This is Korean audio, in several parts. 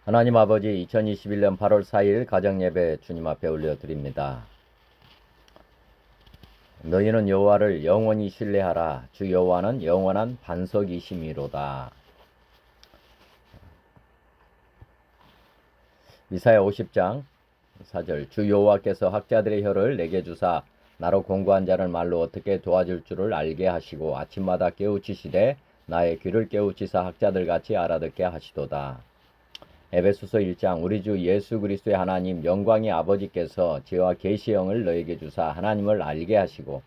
하나님 아버지, 2021년 8월 4일 가정예배 주님 앞에 올려드립니다. 너희는 여호와를 영원히 신뢰하라. 주 여호와는 영원한 반석이심이로다. 이사야 50장 4절. 주 여호와께서 학자들의 혀를 내게 주사 나로 공부한 자를 말로 어떻게 도와줄 줄을 알게 하시고 아침마다 깨우치시되 나의 귀를 깨우치사 학자들같이 알아듣게 하시도다. 에베소서 1장. 우리 주 예수 그리스도의 하나님 영광의 아버지께서 지혜와 계시의 영을 너에게 주사 하나님을 알게 하시고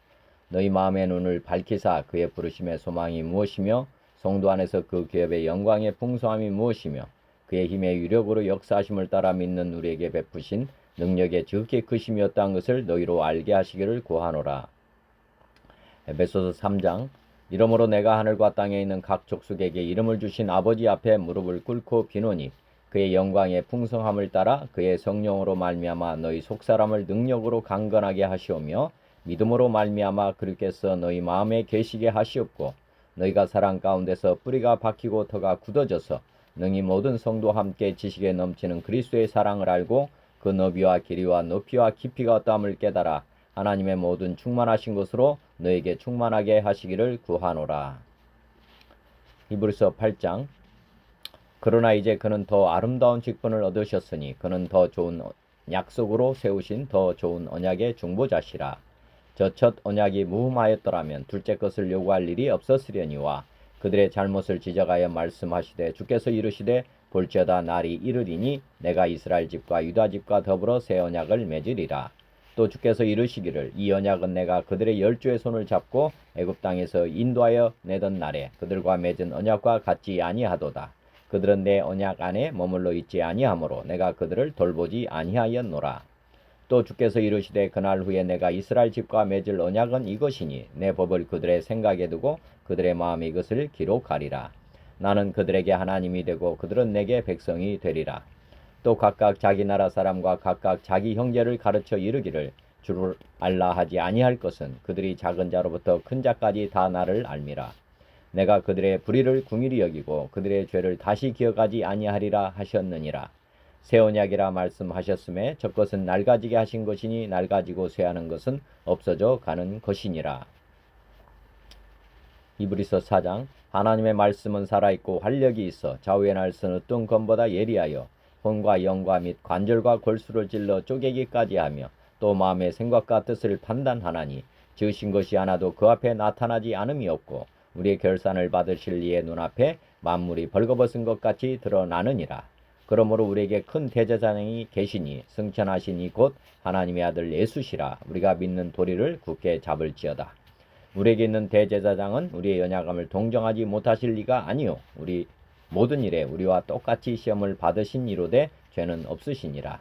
너희 마음의 눈을 밝히사 그의 부르심의 소망이 무엇이며 성도 안에서 그 기업의 영광의 풍성함이 무엇이며 그의 힘의 유력으로 역사하심을 따라 믿는 우리에게 베푸신 능력의 지극히 크심이었다는 것을 너희로 알게 하시기를 구하노라. 에베소서 3장. 이러므로 내가 하늘과 땅에 있는 각 족속에게 이름을 주신 아버지 앞에 무릎을 꿇고 비노니 그의 영광의 풍성함을 따라 그의 성령으로 말미암아 너희 속사람을 능력으로 강건하게 하시오며 믿음으로 말미암아 그리스도께서 너희 마음에 계시게 하시옵고 너희가 사랑 가운데서 뿌리가 박히고 터가 굳어져서 능히 모든 성도와 함께 지식에 넘치는 그리스도의 사랑을 알고 그 너비와 길이와 높이와 깊이가 어떠함을 깨달아 하나님의 모든 충만하신 것으로 너에게 충만하게 하시기를 구하노라. 히브리서 8장. 그러나 이제 그는 더 아름다운 직분을 얻으셨으니 그는 더 좋은 약속으로 세우신 더 좋은 언약의 중보자시라. 저 첫 언약이 무흠하였더라면 둘째 것을 요구할 일이 없었으려니와 그들의 잘못을 지적하여 말씀하시되 주께서 이르시되 볼지어다 날이 이르리니 내가 이스라엘 집과 유다 집과 더불어 새 언약을 맺으리라. 또 주께서 이르시기를 이 언약은 내가 그들의 열조의 손을 잡고 애굽 땅에서 인도하여 내던 날에 그들과 맺은 언약과 같지 아니하도다. 그들은 내 언약 안에 머물러 있지 아니하므로 내가 그들을 돌보지 아니하였노라. 또 주께서 이르시되 그날 후에 내가 이스라엘 집과 맺을 언약은 이것이니 내 법을 그들의 생각에 두고 그들의 마음에 이것을 기록하리라. 나는 그들에게 하나님이 되고 그들은 내게 백성이 되리라. 또 각각 자기 나라 사람과 각각 자기 형제를 가르쳐 이르기를 주를 알라 하지 아니할 것은 그들이 작은 자로부터 큰 자까지 다 나를 알미라. 내가 그들의 불의를 궁일이 여기고 그들의 죄를 다시 기억하지 아니하리라 하셨느니라. 새 언약이라 말씀하셨음에 저것은 낡아지게 하신 것이니 낡아지고 쇠하는 것은 없어져 가는 것이니라. 히브리서 4장. 하나님의 말씀은 살아있고 활력이 있어 좌우에 날선 어떤 검보다 예리하여魂과 영과 및 관절과 골수를 찔러 쪼개기까지 하며 또 마음의 생각과 뜻을 판단하나니 지으신 것이 하나도 그 앞에 나타나지 않음이 없고 우리의 결산을 받으실 이의 눈앞에 만물이 벌거벗은 것 같이 드러나느니라. 그러므로 우리에게 큰 대제사장이 계시니 승천하시니 곧 하나님의 아들 예수시라. 우리가 믿는 도리를 굳게 잡을지어다. 우리에게 있는 대제사장은 우리의 연약함을 동정하지 못하실 리가 아니요 우리 모든 일에 우리와 똑같이 시험을 받으신 이로되 죄는 없으시니라.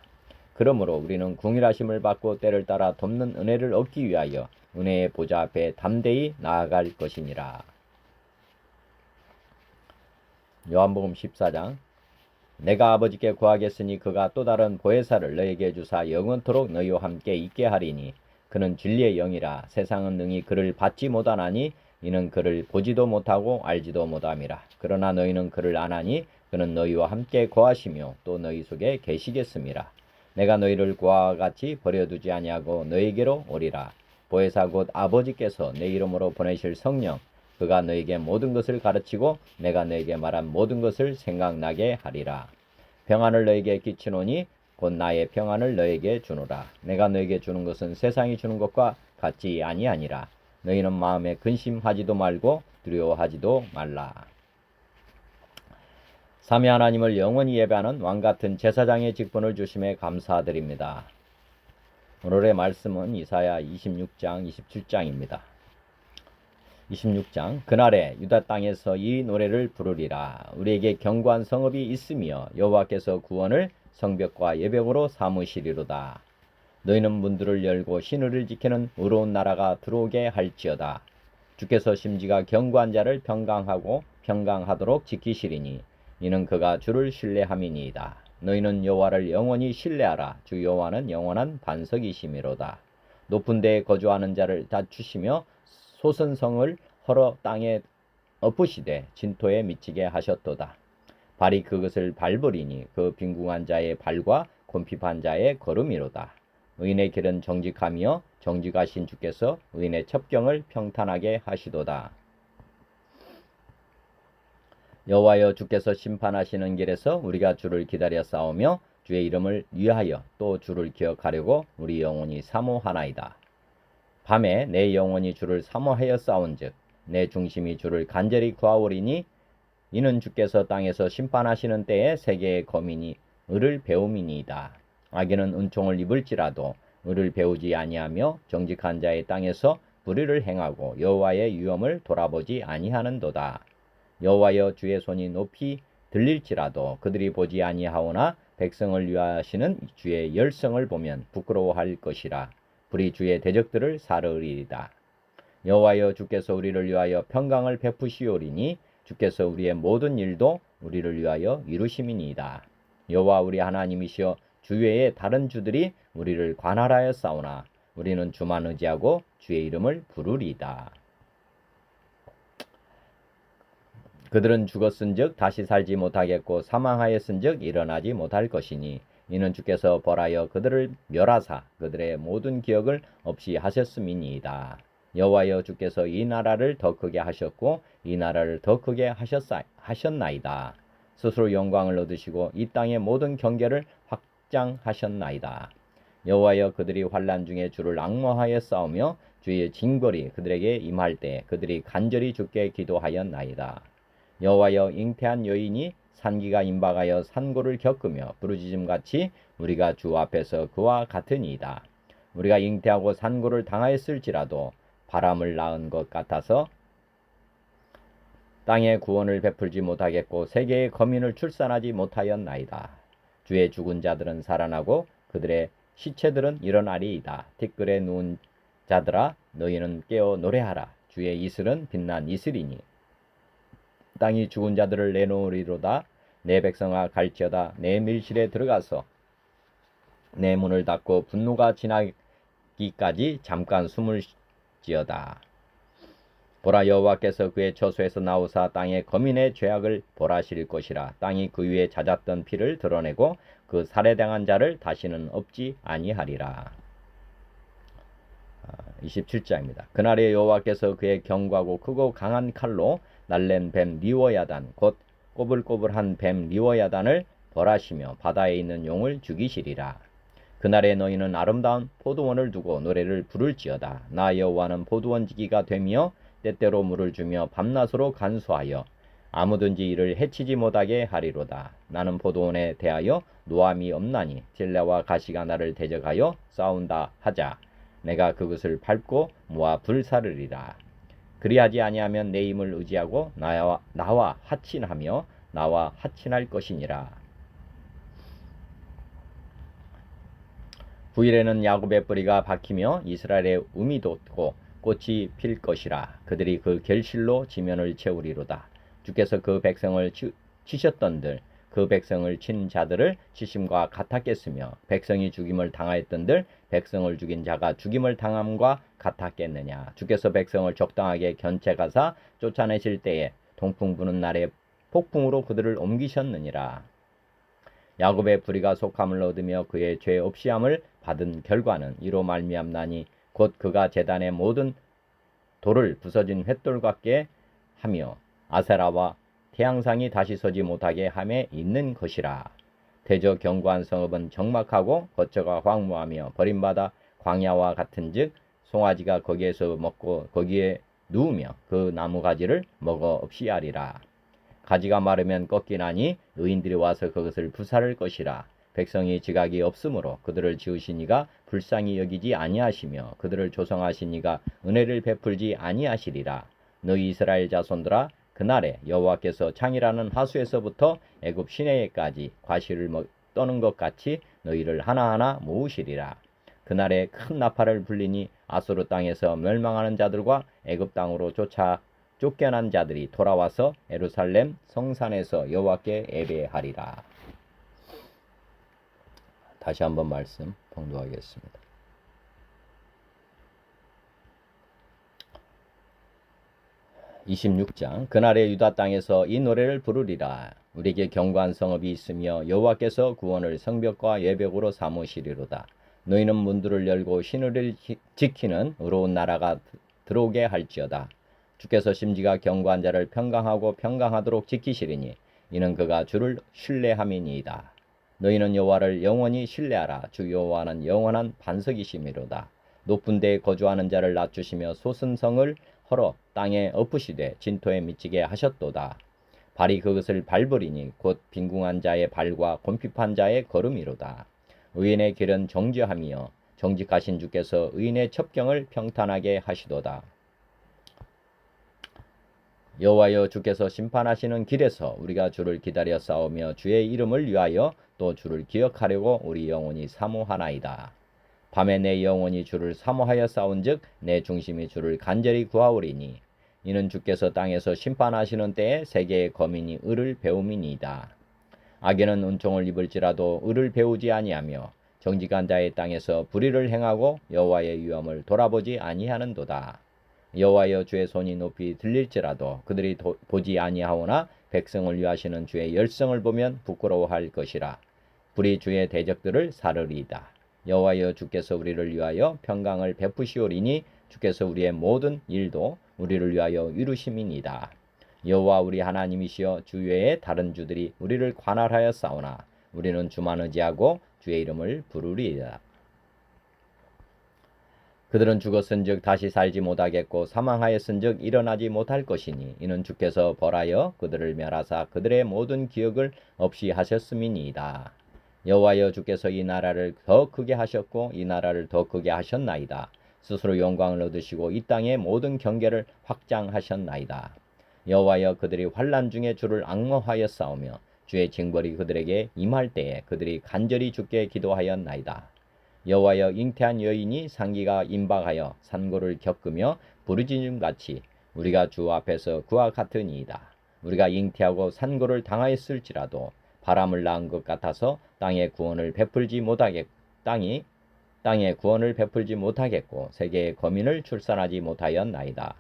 그러므로 우리는 궁일하심을 받고 때를 따라 돕는 은혜를 얻기 위하여 은혜의 보좌 앞에 담대히 나아갈 것이니라. 요한복음 14장. 내가 아버지께 구하겠으니 그가 또 다른 보혜사를 너에게 주사 영원토록 너희와 함께 있게 하리니 그는 진리의 영이라. 세상은 능히 그를 받지 못하나니 이는 그를 보지도 못하고 알지도 못함이라. 그러나 너희는 그를 아나니 그는 너희와 함께 거하시며 또 너희 속에 계시겠음이라. 내가 너희를 고아와 같이 버려두지 아니하고 너희에게로 오리라. 보혜사 곧 아버지께서 내 이름으로 보내실 성령 그가 너에게 모든 것을 가르치고 내가 너에게 말한 모든 것을 생각나게 하리라. 평안을 너에게 끼치노니 곧 나의 평안을 너에게 주노라. 내가 너에게 주는 것은 세상이 주는 것과 같지 아니하니라. 너희는 마음에 근심하지도 말고 두려워하지도 말라. 삼위 하나님을 영원히 예배하는 왕같은 제사장의 직분을 주심에 감사드립니다. 오늘의 말씀은 이사야 26장 27장입니다. 26장. 그날에 유다 땅에서 이 노래를 부르리라. 우리에게 견고한 성읍이 있으며 여호와께서 구원을 성벽과 예벽으로 삼으시리로다. 너희는 문들을 열고 신의를 지키는 의로운 나라가 들어오게 할지어다. 주께서 심지가 견고한 자를 평강하도록 지키시리니 이는 그가 주를 신뢰함이니이다. 너희는 여호와를 영원히 신뢰하라. 주 여호와는 영원한 반석이시미로다. 높은 데에 거주하는 자를 낮추시며 솟은 성을 헐어 땅에 엎으시되 진토에 미치게 하셨도다. 발이 그것을 밟으리니 그 빈궁한 자의 발과 곤핍한 자의 걸음이로다. 의인의 길은 정직하며 정직하신 주께서 의인의 첩경을 평탄하게 하시도다. 여호와여, 주께서 심판하시는 길에서 우리가 주를 기다려 싸우며 주의 이름을 위하여 또 주를 기억하려고 우리 영혼이 사모하나이다. 밤에 내 영혼이 주를 사모하여 싸운즉 내 중심이 주를 간절히 구하오리니 이는 주께서 땅에서 심판하시는 때에 세계의 거민이 을을 배움이니이다. 악인은 은총을 입을지라도 을을 배우지 아니하며 정직한 자의 땅에서 불의를 행하고 여호와의 유엄을 돌아보지 아니하는도다. 여호와여, 주의 손이 높이 들릴지라도 그들이 보지 아니하오나 백성을 위하시는 주의 열성을 보면 부끄러워할 것이라. 불이 주의 대적들을 사르리이다. 여호와여, 주께서 우리를 위하여 평강을 베푸시오리니 주께서 우리의 모든 일도 우리를 위하여 이루심이니이다. 여호와 우리 하나님이시여, 주 외에 다른 주들이 우리를 관할하여 싸우나 우리는 주만 의지하고 주의 이름을 부르리이다. 그들은 죽었은즉 다시 살지 못하겠고 사망하였은즉 일어나지 못할 것이니 이는 주께서 벌하여 그들을 멸하사 그들의 모든 기억을 없이 하셨음이니이다. 여호와여, 주께서 이 나라를 더 크게 하셨고 이 나라를 더 크게 하셨나이다. 스스로 영광을 얻으시고 이 땅의 모든 경계를 확장하셨나이다. 여호와여, 그들이 환난 중에 주를 앙모하여 싸우며 주의 징벌이 그들에게 임할 때 그들이 간절히 주께 기도하였나이다. 여호와여, 잉태한 여인이 산기가 임박하여 산고를 겪으며 부르짖음같이 우리가 주 앞에서 그와 같으니이다. 우리가 잉태하고 산고를 당하였을지라도 바람을 낳은 것 같아서 땅에 구원을 베풀지 못하겠고 세계의 거민을 출산하지 못하였나이다. 주의 죽은 자들은 살아나고 그들의 시체들은 일어나리이다. 티끌에 누운 자들아, 너희는 깨어 노래하라. 주의 이슬은 빛난 이슬이니 땅이 죽은 자들을 내놓으리로다. 내 백성아, 갈지어다. 내 밀실에 들어가서 내 문을 닫고 분노가 지나기까지 잠깐 숨을 지어다. 보라, 여호와께서 그의 처소에서 나오사 땅의 거민의 죄악을 벌하실 것이라. 땅이 그 위에 잦았던 피를 드러내고 그 살해당한 자를 다시는 없지 아니하리라. 27장입니다. 그날에 여호와께서 그의 견고하고 크고 강한 칼로 날랜 뱀 리워야단 곧 꼬불꼬불한 뱀 리워야단을 벌하시며 바다에 있는 용을 죽이시리라. 그날에 너희는 아름다운 포도원을 두고 노래를 부를지어다. 나 여호와는 포도원지기가 되며 때때로 물을 주며 밤낮으로 간수하여 아무든지 이를 해치지 못하게 하리로다. 나는 포도원에 대하여 노함이 없나니 딜레와 가시가 나를 대적하여 싸운다 하자. 내가 그것을 밟고 모아 불사르리라. 그리하지 아니하면 내 힘을 의지하고 나와 하친하며 나와 하친할 것이니라. 후일에는 야곱의 뿌리가 박히며 이스라엘의 움이 돋고 꽃이 필 것이라. 그들이 그 결실로 지면을 채우리로다. 주께서 그 백성을 치셨던들 그 백성을 친 자들을 치심과 같았겠으며 백성이 죽임을 당하였던들 백성을 죽인 자가 죽임을 당함과 같았겠느냐. 주께서 백성을 적당하게 견책하사 쫓아내실 때에 동풍 부는 날에 폭풍으로 그들을 옮기셨느니라. 야곱의 불의가 속함을 얻으며 그의 죄 없이함을 받은 결과는 이로 말미암나니 곧 그가 제단의 모든 돌을 부서진 횃돌 같게 하며 아세라와 태양상이 다시 서지 못하게 함에 있는 것이라. 대저 견고한 성읍은 적막하고 거처가 황무하며 버림받아 광야와 같은즉 송아지가 거기에서 먹고 거기에 누우며 그 나무 가지를 먹어 없이 하리라. 가지가 마르면 꺾이나니 의인들이 와서 그것을 부사를 것이라. 백성이 지각이 없으므로 그들을 지으신 이가 불쌍히 여기지 아니하시며 그들을 조성하신 이가 은혜를 베풀지 아니하시리라. 너희 이스라엘 자손들아, 그날에 여호와께서 창이라는 하수에서부터 애굽 시내에까지 과실을 떠는 것 같이 너희를 하나하나 모으시리라. 그날에 큰 나팔을 불리니 아수르 땅에서 멸망하는 자들과 애굽 땅으로 쫓겨난 자들이 돌아와서 예루살렘 성산에서 여호와께 예배하리라. 다시 한번 말씀 봉독하겠습니다. 26장 그날의 유다 땅에서 이 노래를 부르리라. 우리에게 견고한 성읍이 있으며 여호와께서 구원을 성벽과 예벽으로 삼으시리로다. 너희는 문들을 열고 신의를 지키는 의로운 나라가 들어오게 할지어다. 주께서 심지가 견고한 자를 평강하고 평강하도록 지키시리니 이는 그가 주를 신뢰함이니이다. 너희는 여호와를 영원히 신뢰하라. 주 여호와는 영원한 반석이시미로다. 높은 데에 거주하는 자를 낮추시며 솟은 성을 헐어 땅에 엎으시되 진토에 미치게 하셨도다. 발이 그것을 밟으리니 곧 빈궁한 자의 발과 곤핍한 자의 걸음이로다. 의인의 길은 정죄함이여 정직하신 주께서 의인의 첩경을 평탄하게 하시도다. 여호와여, 주께서 심판하시는 길에서 우리가 주를 기다려 싸우며 주의 이름을 위하여 또 주를 기억하려고 우리 영혼이 사모하나이다. 밤에 내 영혼이 주를 사모하여 싸운즉 내 중심이 주를 간절히 구하오리니 이는 주께서 땅에서 심판하시는 때에 세계의 거민이 의를 배움이니이다. 악인은 은총을 입을지라도 의를 배우지 아니하며 정직한 자의 땅에서 불의를 행하고 여호와의 위엄을 돌아보지 아니하는도다. 여호와여, 주의 손이 높이 들릴지라도 그들이 보지 아니하오나 백성을 위하시는 주의 열성을 보면 부끄러워할 것이라. 불이 주의 대적들을 사르리이다. 여호와여, 주께서 우리를 위하여 평강을 베푸시오리니 주께서 우리의 모든 일도 우리를 위하여 이루심이니이다. 여호와 우리 하나님이시여, 주 외에 다른 주들이 우리를 관할하여 싸우나 우리는 주만 의지하고 주의 이름을 부르리이다. 그들은 죽었은즉 다시 살지 못하겠고 사망하였은즉 일어나지 못할 것이니 이는 주께서 벌하여 그들을 멸하사 그들의 모든 기억을 없이 하셨음이니이다. 여호와여, 주께서 이 나라를 더 크게 하셨고 이 나라를 더 크게 하셨나이다. 스스로 영광을 얻으시고 이 땅의 모든 경계를 확장하셨나이다. 여호와여, 그들이 환난 중에 주를 앙모하여 싸우며 주의 징벌이 그들에게 임할 때에 그들이 간절히 주께 기도하였나이다. 여호와여, 잉태한 여인이 상기가 임박하여 산고를 겪으며 부르짖음같이 우리가 주 앞에서 그와 같으니이다. 우리가 잉태하고 산고를 당하였을지라도 바람을 낳은 것 같아서 땅에 구원을 베풀지 못하겠고 세계의 거민을 출산하지 못하였나이다.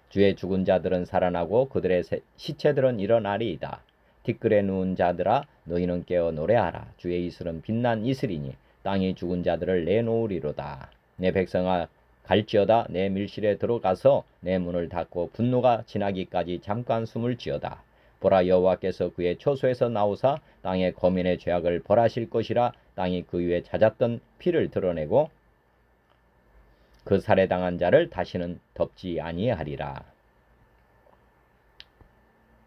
주의 죽은 자들은 살아나고 그들의 시체들은 일어나리이다. 티끌에 누운 자들아, 너희는 깨어 노래하라. 주의 이슬은 빛난 이슬이니 땅이 죽은 자들을 내놓으리로다. 내 백성아, 갈지어다. 내 밀실에 들어가서 내 문을 닫고 분노가 지나기까지 잠깐 숨을 지어다. 보라, 여호와께서 그의 초소에서 나오사 땅의 거민의 죄악을 벌하실 것이라. 땅이 그 위에 찾았던 피를 드러내고 그 살해당한 자를 다시는 덮지 아니하리라.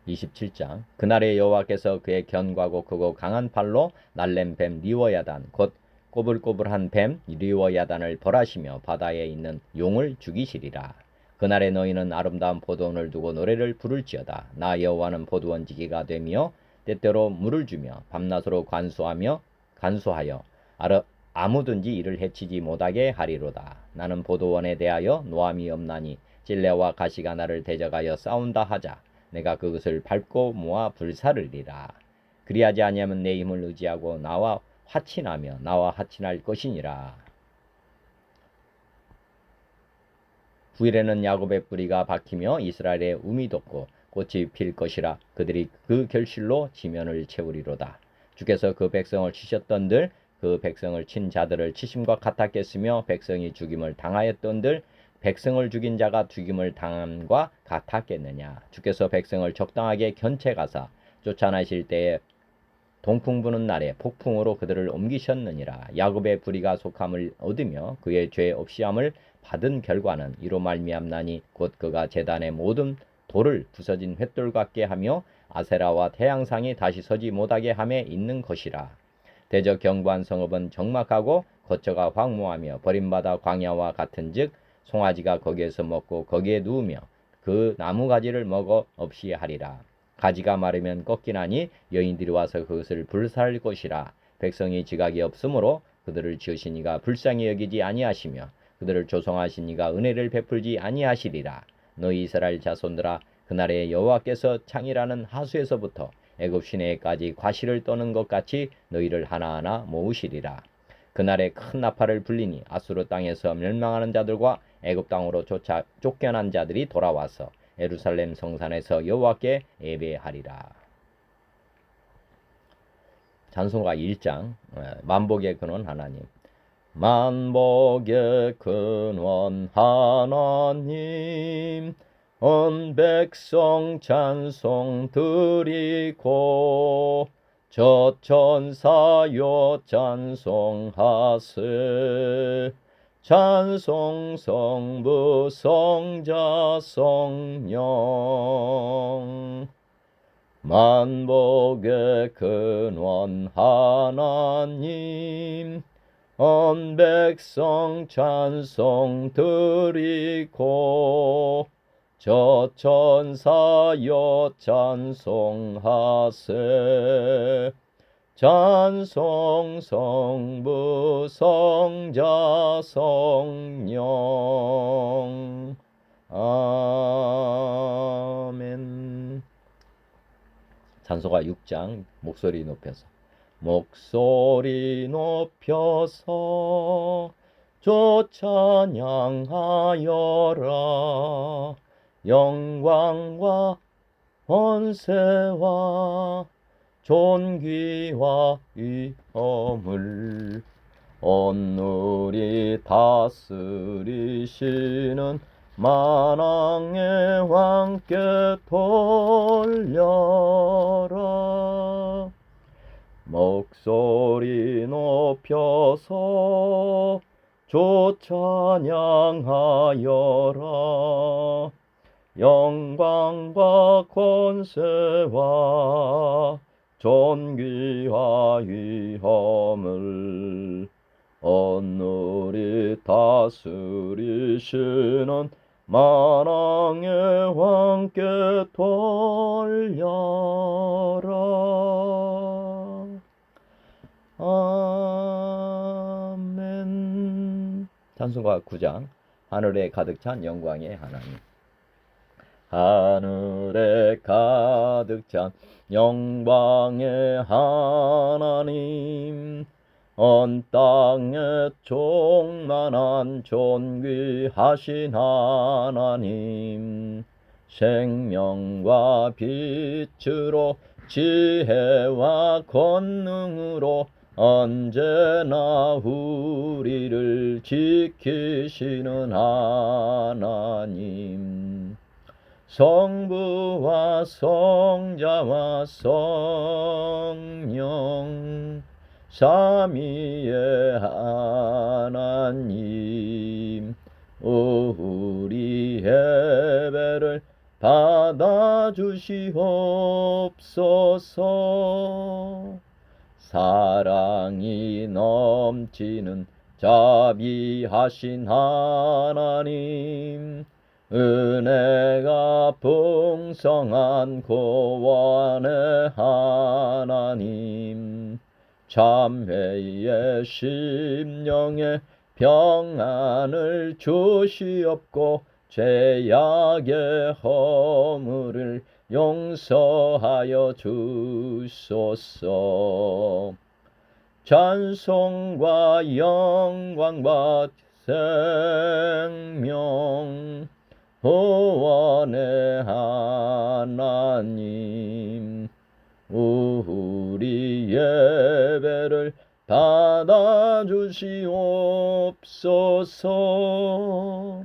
27장 그날에 여호와께서 그의 견고하고 크고 강한 팔로 날렘 뱀 리워야단 곧 꼬불꼬불한 뱀 리워야단을 벌하시며 바다에 있는 용을 죽이시리라. 그날에 너희는 아름다운 포도원을 두고 노래를 부를지어다. 나 여호와는 포도원지기가 되며 때때로 물을 주며 밤낮으로 간수하여 아무든지 이를 해치지 못하게 하리로다. 나는 포도원에 대하여 노함이 없나니 찔레와 가시가 나를 대적하여 싸운다 하자. 내가 그것을 밟고 모아 불사르리라. 그리하지 아니하면 내 힘을 의지하고 나와 하친할 것이니라. 후일에는 야곱의 뿌리가 박히며 이스라엘의 움이 돋고 꽃이 필 것이라. 그들이 그 결실로 지면을 채우리로다. 주께서 그 백성을 치셨던들 그 백성을 친 자들을 치심과 같았겠으며 백성이 죽임을 당하였던들 백성을 죽인 자가 죽임을 당함과 같았겠느냐. 주께서 백성을 적당하게 견책하사 쫓아내실 때에 동풍 부는 날에 폭풍으로 그들을 옮기셨느니라. 야곱의 불의가 속함을 얻으며 그의 죄 없이함을 받은 결과는 이로 말미암나니 곧 그가 제단의 모든 돌을 부서진 횃돌 같게 하며 아세라와 태양상이 다시 서지 못하게 함에 있는 것이라. 대적 견고한 성읍은 적막하고 거처가 황무하며 버림받아 광야와 같은즉 송아지가 거기에서 먹고 거기에 누우며 그 나무가지를 먹어 없이 하리라. 가지가 마르면 꺾이나니 여인들이 와서 그것을 불살 것이라. 백성이 지각이 없으므로 그들을 지으신 이가 불쌍히 여기지 아니하시며 그들을 조성하신 이가 은혜를 베풀지 아니하시리라. 너희 이스라엘 자손들아, 그날에 여호와께서 창이라는 하수에서부터 애굽 시내에까지 과실을 떠는 것 같이 너희를 하나하나 모으시리라. 그날에 큰 나팔을 불리니 아수르 땅에서 멸망하는 자들과 애굽 땅으로 쫓겨난 자들이 돌아와서 예루살렘 성산에서 여호와께 예배하리라. 찬송가 1장 만복의 근원 하나님. 만복의 근원 하나님, 온 백성 찬송 드리고 저 천사여 찬송하세. 찬송 성부 성자 성령. 만복의 근원 하나님, 온 백성 찬송 드리고 저 천사여 찬송하세. 찬송 성부 성자 성령. 아멘. 찬송가 6장 목소리 높여서. 목소리 높여서 주 찬양하여라. 영광과 권세와 존귀와 위엄을 온누리 다스리시는 만왕의 왕께 돌려라. 목소리 높여서 주 찬양하여라. 영광과 권세와 존귀와 위엄을 온누리 다스리시는 만왕의 왕께 돌려라. 아멘. 찬송가 9장 하늘에 가득 찬 영광의 하나님. 하늘에 가득 찬 영광의 하나님, 온 땅에 충만한 존귀하신 하나님, 생명과 빛으로 지혜와 권능으로 언제나 우리를 지키시는 하나님, 성부와 성자와 성령 삼위의 하나님, 우리 예배를 받아주시옵소서. 사랑이 넘치는 자비하신 하나님, 은혜가 풍성한 구원의 하나님, 참회의 심령에 평안을 주시옵고 죄악의 허물을 용서하여 주소서. 찬송과 영광과 생명 구원의 하나님, 우리 예배를 받아주시옵소서.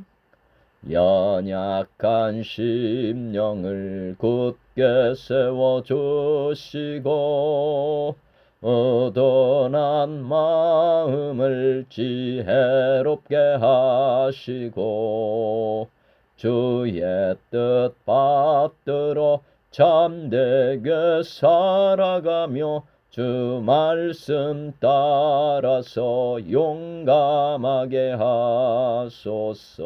연약한 심령을 굳게 세워주시고 어둔한 마음을 지혜롭게 하시고 주의 뜻 받들어 참되게 살아가며 주 말씀 따라서 용감하게 하소서.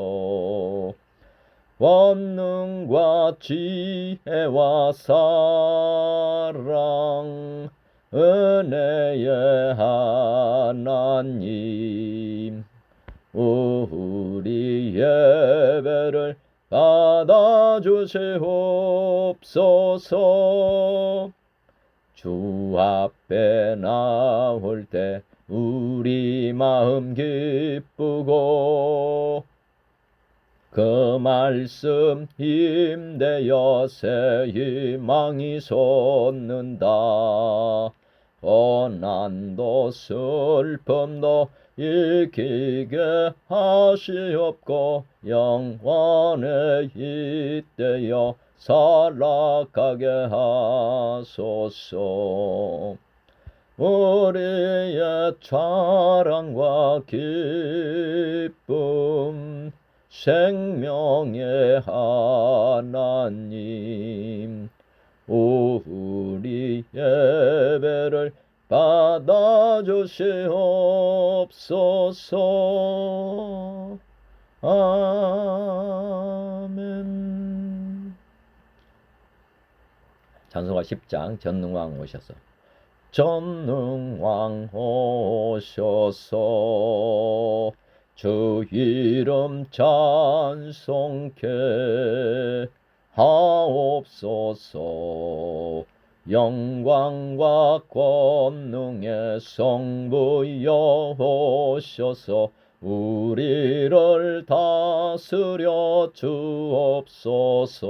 권능과 지혜와 사랑 은혜의 하나님, 우리 예배를 받아주시옵소서. 주 앞에 나올 때 우리 마음 기쁘고 그 말씀 힘대어 새 희망이 솟는다. 고난도 슬픔도 이기게 하시옵고 영원에 잇대어 살아가게 하소서. 우리의 자랑과 기쁨 생명의 하나님, 우리 예배를 받아주시옵소서. 아멘. 찬송가 10장 전능왕 오셔서. 전능왕 오셔서 주 이름 찬송케 하옵소서. 영광과 권능의 성부여 오셔서 우리를 다스려 주옵소서.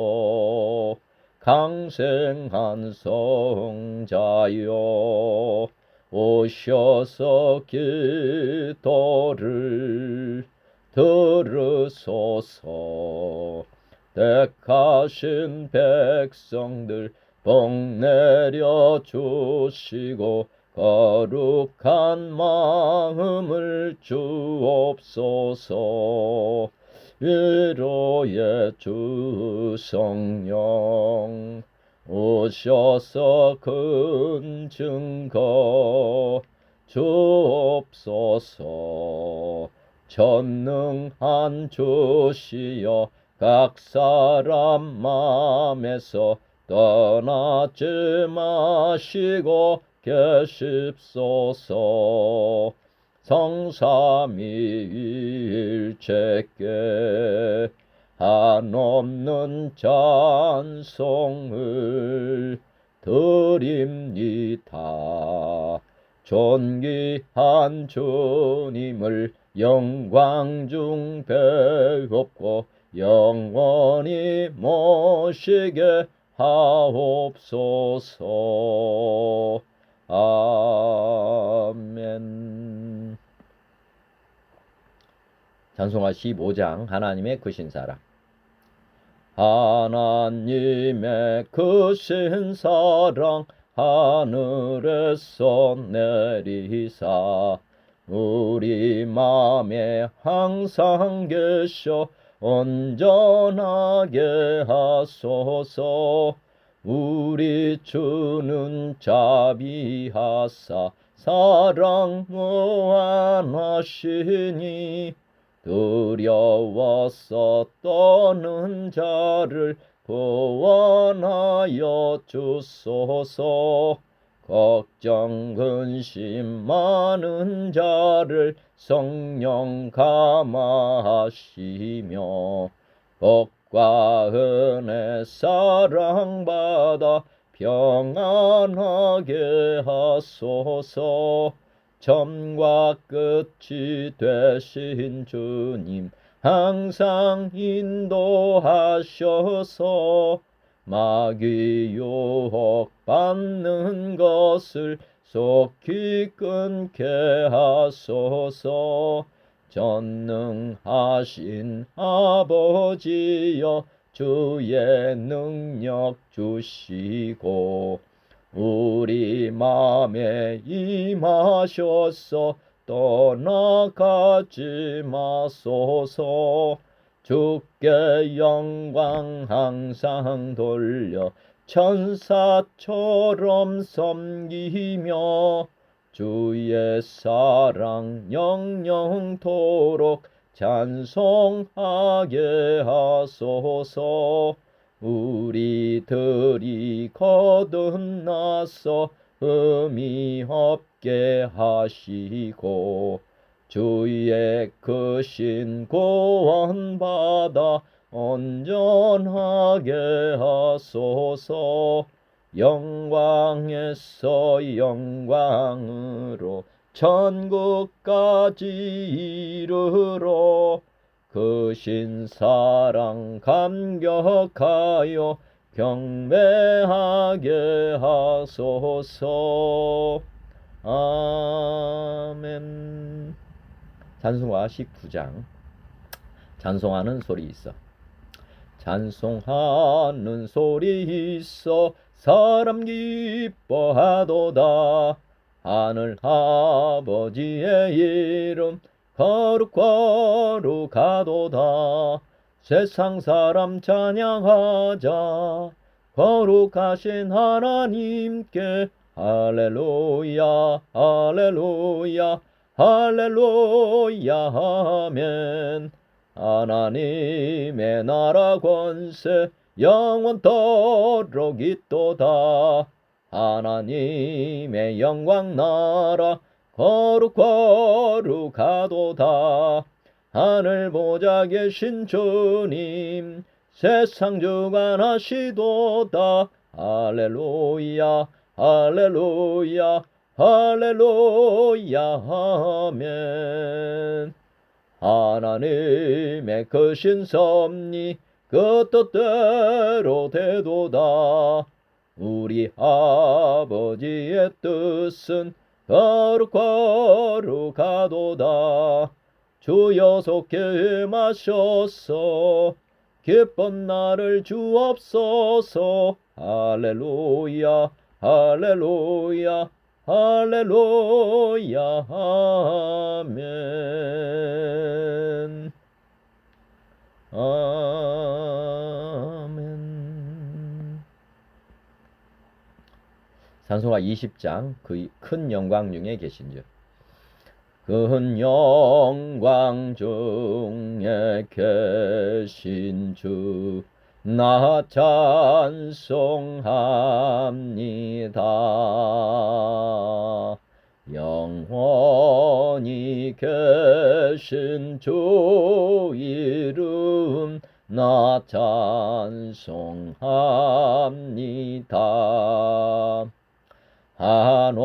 강생한 성자여 오셔서 기도를 들으소서. 택하신 백성들 복 내려 주시고 거룩한 마음을 주옵소서. 위로의 주 성령 오셔서 큰 증거 주옵소서. 전능한 주시여 각 사람 맘에서 떠나지 마시고 계십소서. 성삼위일체께 한없는 찬송을 드립니다. 존귀한 주님을 영광 중 배웁고 영원히 모시게 하옵소서. 아멘. 찬송가 15장 하나님의 크신 사랑. 하나님의 크신 사랑 하늘에서 내리사 우리 맘에 항상 계셔 온전하게 하소서. 우리 주는 자비하사 사랑 무한하시니 두려워서 떠는 자를 구원하여 주소서. 걱정 근심 많은 자를 성령 감화하시며 복과 은혜 사랑받아 평안하게 하소서. 처음과 끝이 되신 주님 항상 인도하셔서 마귀 유혹 받는 것을 속히 끊게 하소서. 전능하신 아버지여 주의 능력 주시고 우리 맘에 임하셔서 떠나가지 마소서. 주께 영광 항상 돌려 천사처럼 섬기며 주의 사랑 영영토록 찬송하게 하소서. 우리들이 거듭나서 흠이 없게 하시고 주의 크신 구원받아 온전하게 하소서. 영광에서 영광으로 천국까지 이르러 크신 사랑 감격하여 경배하게 하소서. 아멘. 찬송가 19장. 찬송하는 소리 있어. 찬송하는 소리 있어 사람 기뻐하도다. 하늘 아버지의 이름 거룩거룩하도다. 세상 사람 찬양하자. 거룩하신 하나님께 할렐루야 할렐루야 할렐루야 아멘. 하나님의 나라 권세 영원토록 있도다. 하나님의 영광 나라 거룩거룩하도다. 하늘 보좌 계신 주님 세상 주관하시도다. 할렐루야 할렐루야 할렐루야 아멘. 하나님의 크신 섭리 그 뜻대로 되도다. 우리 아버지의 뜻은 거룩거룩하도다. 주여 속히 임하셔서 기쁜 날을 주옵소서. 할렐루야 할렐루야 할렐루야 아멘. 아멘. 찬송가 20장 그 큰 영광 중에 계신 주. 큰 영광 중에 계신 주 나 찬송합니다. 영원히 계신 주 이름 나 찬송합니다. 한없이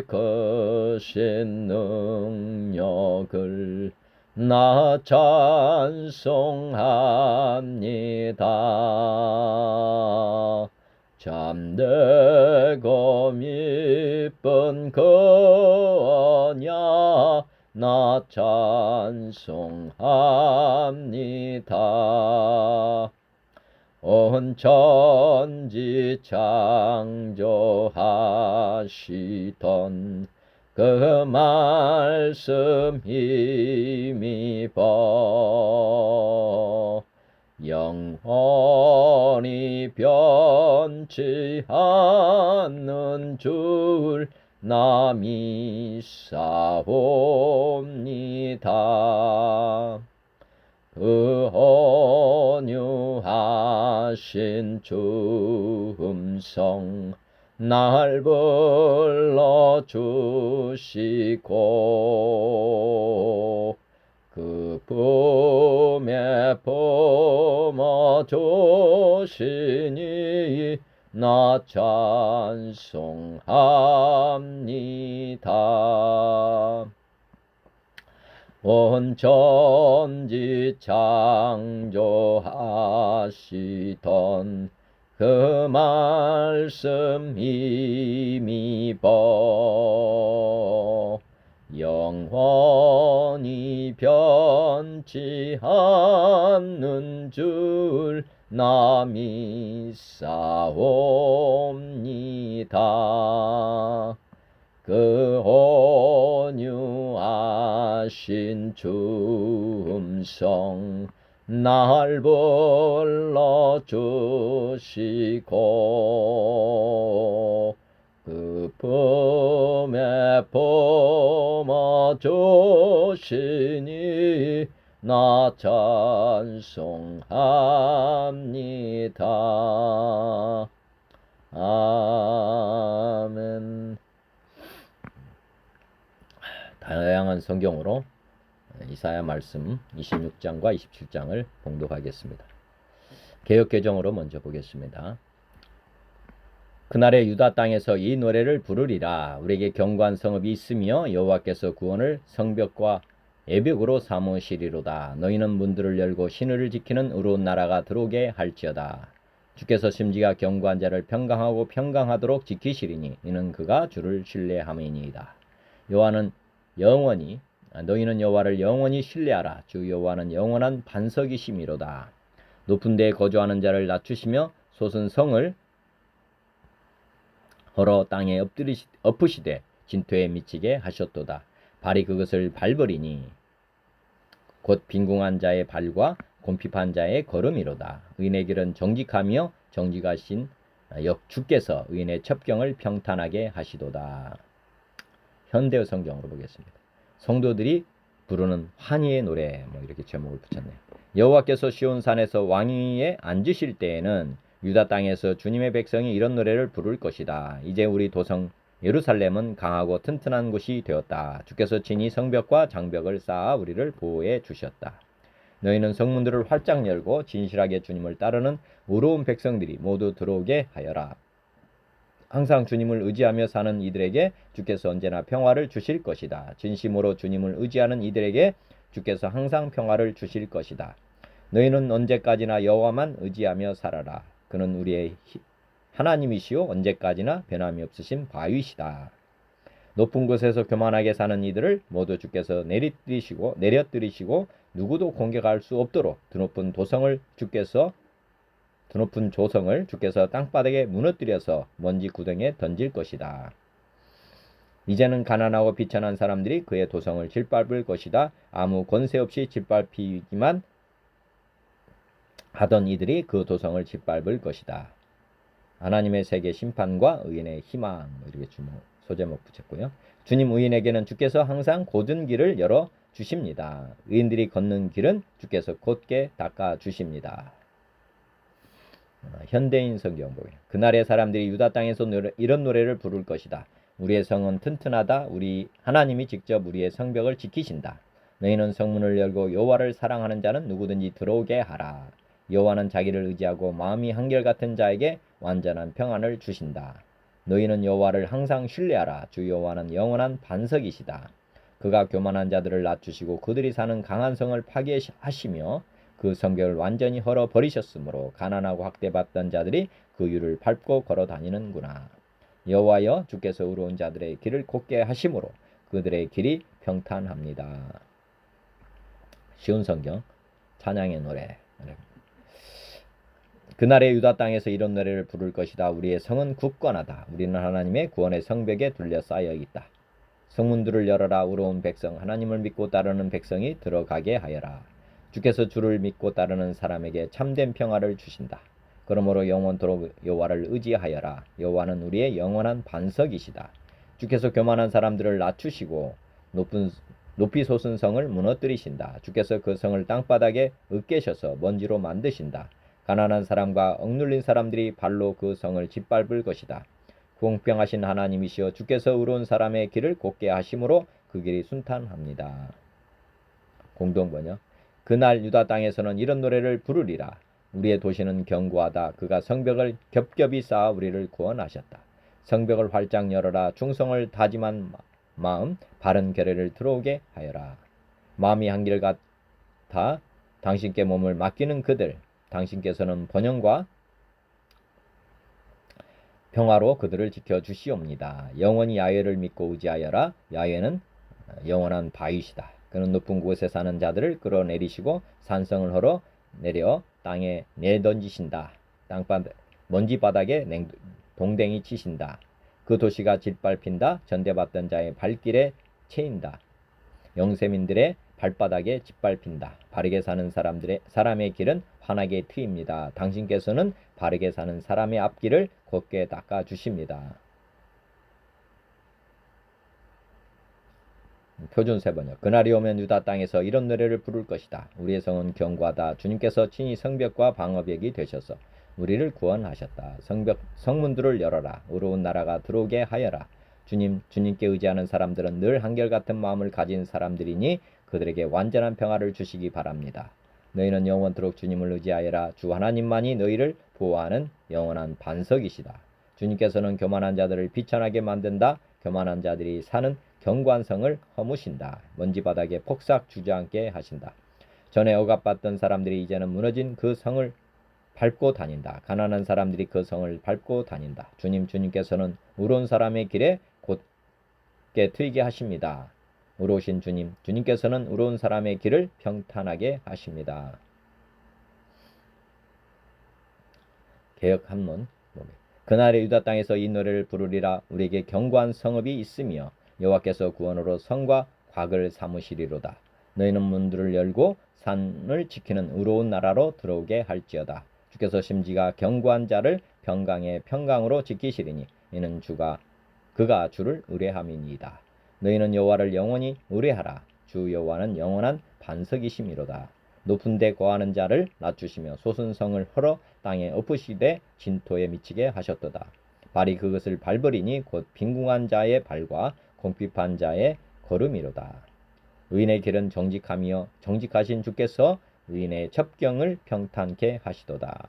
크신 능력을 나 찬송합니다. 참되고 미쁜 그 언약 나 찬송합니다. 온 천지 창조하시던 그 말씀 힘입어 영원히 변치 않는 줄 나 믿사옵니다. 그 온유하신 주 음성 날 불러주시고 그 품에 품어주시니 나 찬송합니다. 온 천지 창조하시던 그 말씀 힘입어 영원히 변치 않는 줄 나 믿사옵니다. 그 온유하신 주 음성 날 불러주시고 그 품에 품어주시니 나 찬송합니다. 아멘. 다양한 성경으로 이사야 말씀 26장과 27장을 봉독하겠습니다. 개역개정으로 먼저 보겠습니다. 그날에 유다 땅에서 이 노래를 부르리라. 우리에게 견고한 성읍이 있으며 여호와께서 구원을 성벽과 애벽으로 삼으시리로다. 너희는 문들을 열고 신을 지키는 의로운 나라가 들어오게 할지어다. 주께서 심지가 견고한 자를 평강하고 평강하도록 지키시리니 이는 그가 주를 신뢰함이니이다. 여호와는 영원히 너희는 여호와를 영원히 신뢰하라. 주 여호와는 영원한 반석이심이로다. 높은 데에 거주하는 자를 낮추시며 솟은 성을 헐어 땅에 엎으시되 진토에 미치게 하셨도다. 발이 그것을 밟으리니 곧 빈궁한 자의 발과 곰핍한 자의 걸음이로다. 의인의 길은 정직하며 정직하신 주께서 의인의 첩경을 평탄하게 하시도다. 현대어 성경으로 보겠습니다. 성도들이 부르는 환희의 노래, 이렇게 제목을 붙였네요. 여호와께서 시온 산에서 왕위에 앉으실 때에는 유다 땅에서 주님의 백성이 이런 노래를 부를 것이다. 이제 우리 도성 예루살렘은 강하고 튼튼한 곳이 되었다. 주께서 친히 성벽과 장벽을 쌓아 우리를 보호해 주셨다. 너희는 성문들을 활짝 열고 진실하게 주님을 따르는 의로운 백성들이 모두 들어오게 하여라. 항상 주님을 의지하며 사는 이들에게 주께서 언제나 평화를 주실 것이다. 진심으로 주님을 의지하는 이들에게 주께서 항상 평화를 주실 것이다. 너희는 언제까지나 여호와만 의지하며 살아라. 그는 우리의 하나님이시오 언제까지나 변함이 없으신 바위시다. 높은 곳에서 교만하게 사는 이들을 모두 주께서 내려뜨리시고 누구도 공격할 수 없도록 드높은 조성을 주께서 땅바닥에 무너뜨려서 먼지 구덩이에 던질 것이다. 이제는 가난하고 비천한 사람들이 그의 도성을 짓밟을 것이다. 아무 권세 없이 짓밟히기만 하던 이들이 그 도성을 짓밟을 것이다. 하나님의 세계 심판과 의인의 희망, 이렇게 소제목 붙였고요. 주님 의인에게는 주께서 항상 곧은 길을 열어 주십니다. 의인들이 걷는 길은 주께서 곧게 닦아 주십니다. 현대인 성경 보기. 그날의 사람들이 유다 땅에서 이런 노래를 부를 것이다. 우리의 성은 튼튼하다. 우리 하나님이 직접 우리의 성벽을 지키신다. 너희는 성문을 열고 여호와를 사랑하는 자는 누구든지 들어오게 하라. 여호와는 자기를 의지하고 마음이 한결같은 자에게 완전한 평안을 주신다. 너희는 여호와를 항상 신뢰하라. 주 여호와는 영원한 반석이시다. 그가 교만한 자들을 낮추시고 그들이 사는 강한 성을 파괴하시며 그 성벽을 완전히 헐어버리셨으므로 가난하고 학대받던 자들이 그 위를 밟고 걸어다니는구나. 여호와여 주께서 의로운 자들의 길을 곧게 하심으로 그들의 길이 평탄합니다. 쉬운 성경 찬양의 노래. 그날의 유다 땅에서 이런 노래를 부를 것이다. 우리의 성은 굳건하다. 우리는 하나님의 구원의 성벽에 둘러싸여 있다. 성문들을 열어라. 의로운 백성 하나님을 믿고 따르는 백성이 들어가게 하여라. 주께서 주를 믿고 따르는 사람에게 참된 평화를 주신다. 그러므로 영원토록 여호와를 의지하여라. 여호와는 우리의 영원한 반석이시다. 주께서 교만한 사람들을 낮추시고 높이 솟은 성을 무너뜨리신다. 주께서 그 성을 땅바닥에 으깨셔서 먼지로 만드신다. 가난한 사람과 억눌린 사람들이 발로 그 성을 짓밟을 것이다. 공평하신 하나님이시여 주께서 의로운 사람의 길을 곧게 하심으로 그 길이 순탄합니다. 공동번역. 그날 유다 땅에서는 이런 노래를 부르리라. 우리의 도시는 견고하다. 그가 성벽을 겹겹이 쌓아 우리를 구원하셨다. 성벽을 활짝 열어라. 충성을 다짐한 마음 바른 결의를 들어오게 하여라. 마음이 한결같아 당신께 몸을 맡기는 그들 당신께서는 번영과 평화로 그들을 지켜주시옵니다. 영원히 야훼를 믿고 의지하여라. 야훼는 영원한 바위시다. 그는 높은 곳에 사는 자들을 끌어내리시고 산성을 헐어 내려 땅에 내던지신다. 먼지 바닥에 동댕이 치신다. 그 도시가 짓밟힌다. 전대받던 자의 발길에 채인다. 영세민들의 발바닥에 짓밟힌다. 바르게 사는 사람의 길은 환하게 트입니다. 당신께서는 바르게 사는 사람의 앞길을 곧게 닦아 주십니다. 표준 세번역. 그날이 오면 유다 땅에서 이런 노래를 부를 것이다. 우리의 성은 견고하다. 주님께서 친히 성벽과 방어벽이 되셔서 우리를 구원하셨다. 성문들을 열어라. 의로운 나라가 들어오게 하여라. 주님께 의지하는 사람들은 늘 한결같은 마음을 가진 사람들이니 그들에게 완전한 평화를 주시기 바랍니다. 너희는 영원토록 주님을 의지하여라. 주 하나님만이 너희를 보호하는 영원한 반석이시다. 주님께서는 교만한 자들을 비천하게 만든다. 교만한 자들이 사는 견고한 성을 허무신다. 먼지 바닥에 폭삭 주저앉게 하신다. 전에 억압받던 사람들이 이제는 무너진 그 성을 밟고 다닌다. 가난한 사람들이 그 성을 밟고 다닌다. 주님께서는 의로운 사람의 길에 곧게 트이게 하십니다. 의로우신 주님께서는 의로운 사람의 길을 평탄하게 하십니다. 개역 한문. 그날의 유다 땅에서 이 노래를 부르리라. 우리에게 견고한 성읍이 있으며 여호와께서 구원으로 성과 곽을 삼으시리로다. 너희는 문들을 열고 산을 지키는 의로운 나라로 들어오게 할지어다. 주께서 심지가 견고한 자를 평강의 평강으로 지키시리니 이는 그가 주를 의뢰함이니이다. 너희는 여호와를 영원히 의뢰하라. 주 여호와는 영원한 반석이심이로다. 높은 데 거하는 자를 낮추시며 솟은 성을 헐어 땅에 엎으시되 진토에 미치게 하셨도다. 발이 그것을 밟으리니 곧 빈궁한 자의 발과 궁핍한 자의 걸음이로다. 의인의 길은 정직함이여 정직하신 주께서 의인의 첩경을 평탄케 하시도다.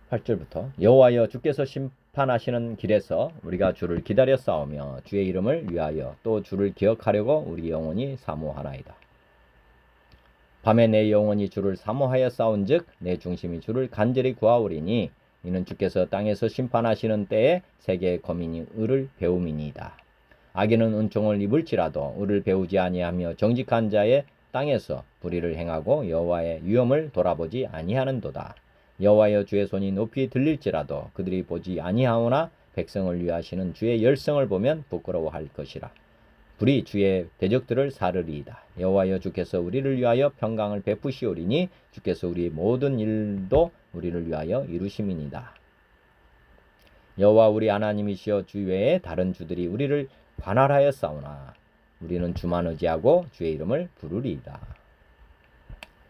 8절부터 여호와여 주께서 심판하시는 길에서 우리가 주를 기다려 싸우며 주의 이름을 위하여 또 주를 기억하려고 우리 영혼이 사모하나이다. 밤에 내 영혼이 주를 사모하여 싸운즉 내 중심이 주를 간절히 구하오리니 이는 주께서 땅에서 심판하시는 때에 세계의 거민이 의를 배움이니이다. 악인은 은총을 입을지라도 의를 배우지 아니하며 정직한 자의 땅에서 불의를 행하고 여호와의 위엄을 돌아보지 아니하는도다. 여호와여 주의 손이 높이 들릴지라도 그들이 보지 아니하오나 백성을 위하시는 주의 열성을 보면 부끄러워할 것이라. 불이 주의 대적들을 사르리이다. 여호와여 주께서 우리를 위하여 평강을 베푸시오리니 주께서 우리의 모든 일도 우리를 위하여 이루심이니이다. 여호와 우리 하나님이시여 주 외에 다른 주들이 우리를 관할하여 싸우나 우리는 주만 의지하고 주의 이름을 부르리이다.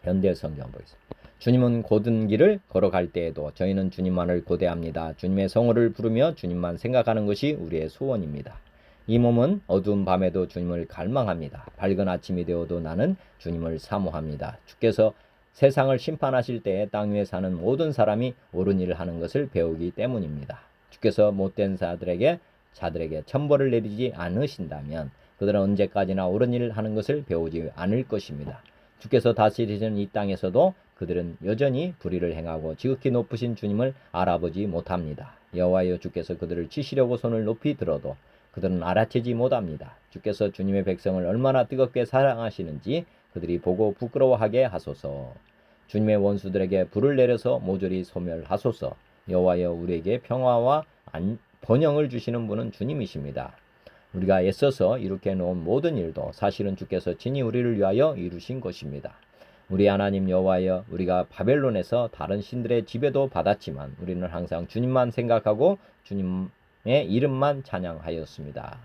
현대 성경 보겠습니다. 주님은 곧은 길을 걸어갈 때에도 저희는 주님만을 고대합니다. 주님의 성호를 부르며 주님만 생각하는 것이 우리의 소원입니다. 이 몸은 어두운 밤에도 주님을 갈망합니다. 밝은 아침이 되어도 나는 주님을 사모합니다. 주께서 세상을 심판하실 때에 땅 위에 사는 모든 사람이 옳은 일을 하는 것을 배우기 때문입니다. 주께서 못된 자들에게 천벌을 내리지 않으신다면 그들은 언제까지나 옳은 일을 하는 것을 배우지 않을 것입니다. 주께서 다스리시는 이 땅에서도 그들은 여전히 불의를 행하고 지극히 높으신 주님을 알아보지 못합니다. 여호와여 주께서 그들을 치시려고 손을 높이 들어도 그들은 알아채지 못합니다. 주께서 주님의 백성을 얼마나 뜨겁게 사랑하시는지 그들이 보고 부끄러워하게 하소서. 주님의 원수들에게 불을 내려서 모조리 소멸하소서. 여호와여 우리에게 평화와 번영을 주시는 분은 주님이십니다. 우리가 애써서 이룩해 놓은 모든 일도 사실은 주께서 친히 우리를 위하여 이루신 것입니다. 우리 하나님 여호와여 우리가 바벨론에서 다른 신들의 지배도 받았지만 우리는 항상 주님만 생각하고 주님의 이름만 찬양하였습니다.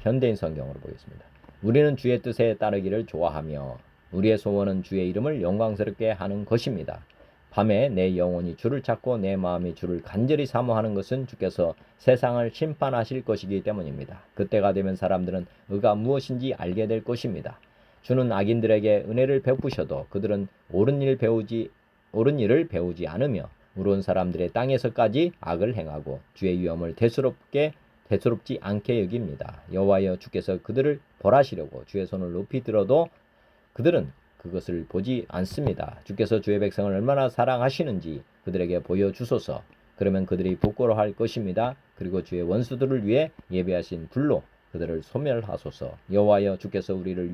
현대인 성경으로 보겠습니다. 우리는 주의 뜻에 따르기를 좋아하며 우리의 소원은 주의 이름을 영광스럽게 하는 것입니다. 밤에 내 영혼이 주를 찾고 내 마음이 주를 간절히 사모하는 것은 주께서 세상을 심판하실 것이기 때문입니다. 그때가 되면 사람들은 의가 무엇인지 알게 될 것입니다. 주는 악인들에게 은혜를 베푸셔도 그들은 옳은 일을 배우지 않으며 의로운 사람들의 땅에서까지 악을 행하고 주의 위엄을 대수롭지 않게 여깁니다. 여호와여 주께서 그들을 벌하시려고 주의 손을 높이 들어도 그들은 그것을 보지 않습니다. 주께서 주의 백성을 얼마나 사랑하시는지 그들에게 보여주소서. 그러면 그들이 부끄러워할 것입니다. 그리고 주의 원수들을 위해 예배하신 불로 그들을 소멸하소서. 여호와여 주께서 우리를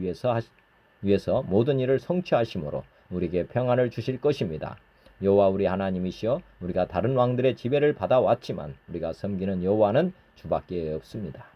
위해서 모든 일을 성취하심으로 우리에게 평안을 주실 것입니다. 여호와 우리 하나님이시여 우리가 다른 왕들의 지배를 받아왔지만 우리가 섬기는 여호와는 주밖에 없습니다.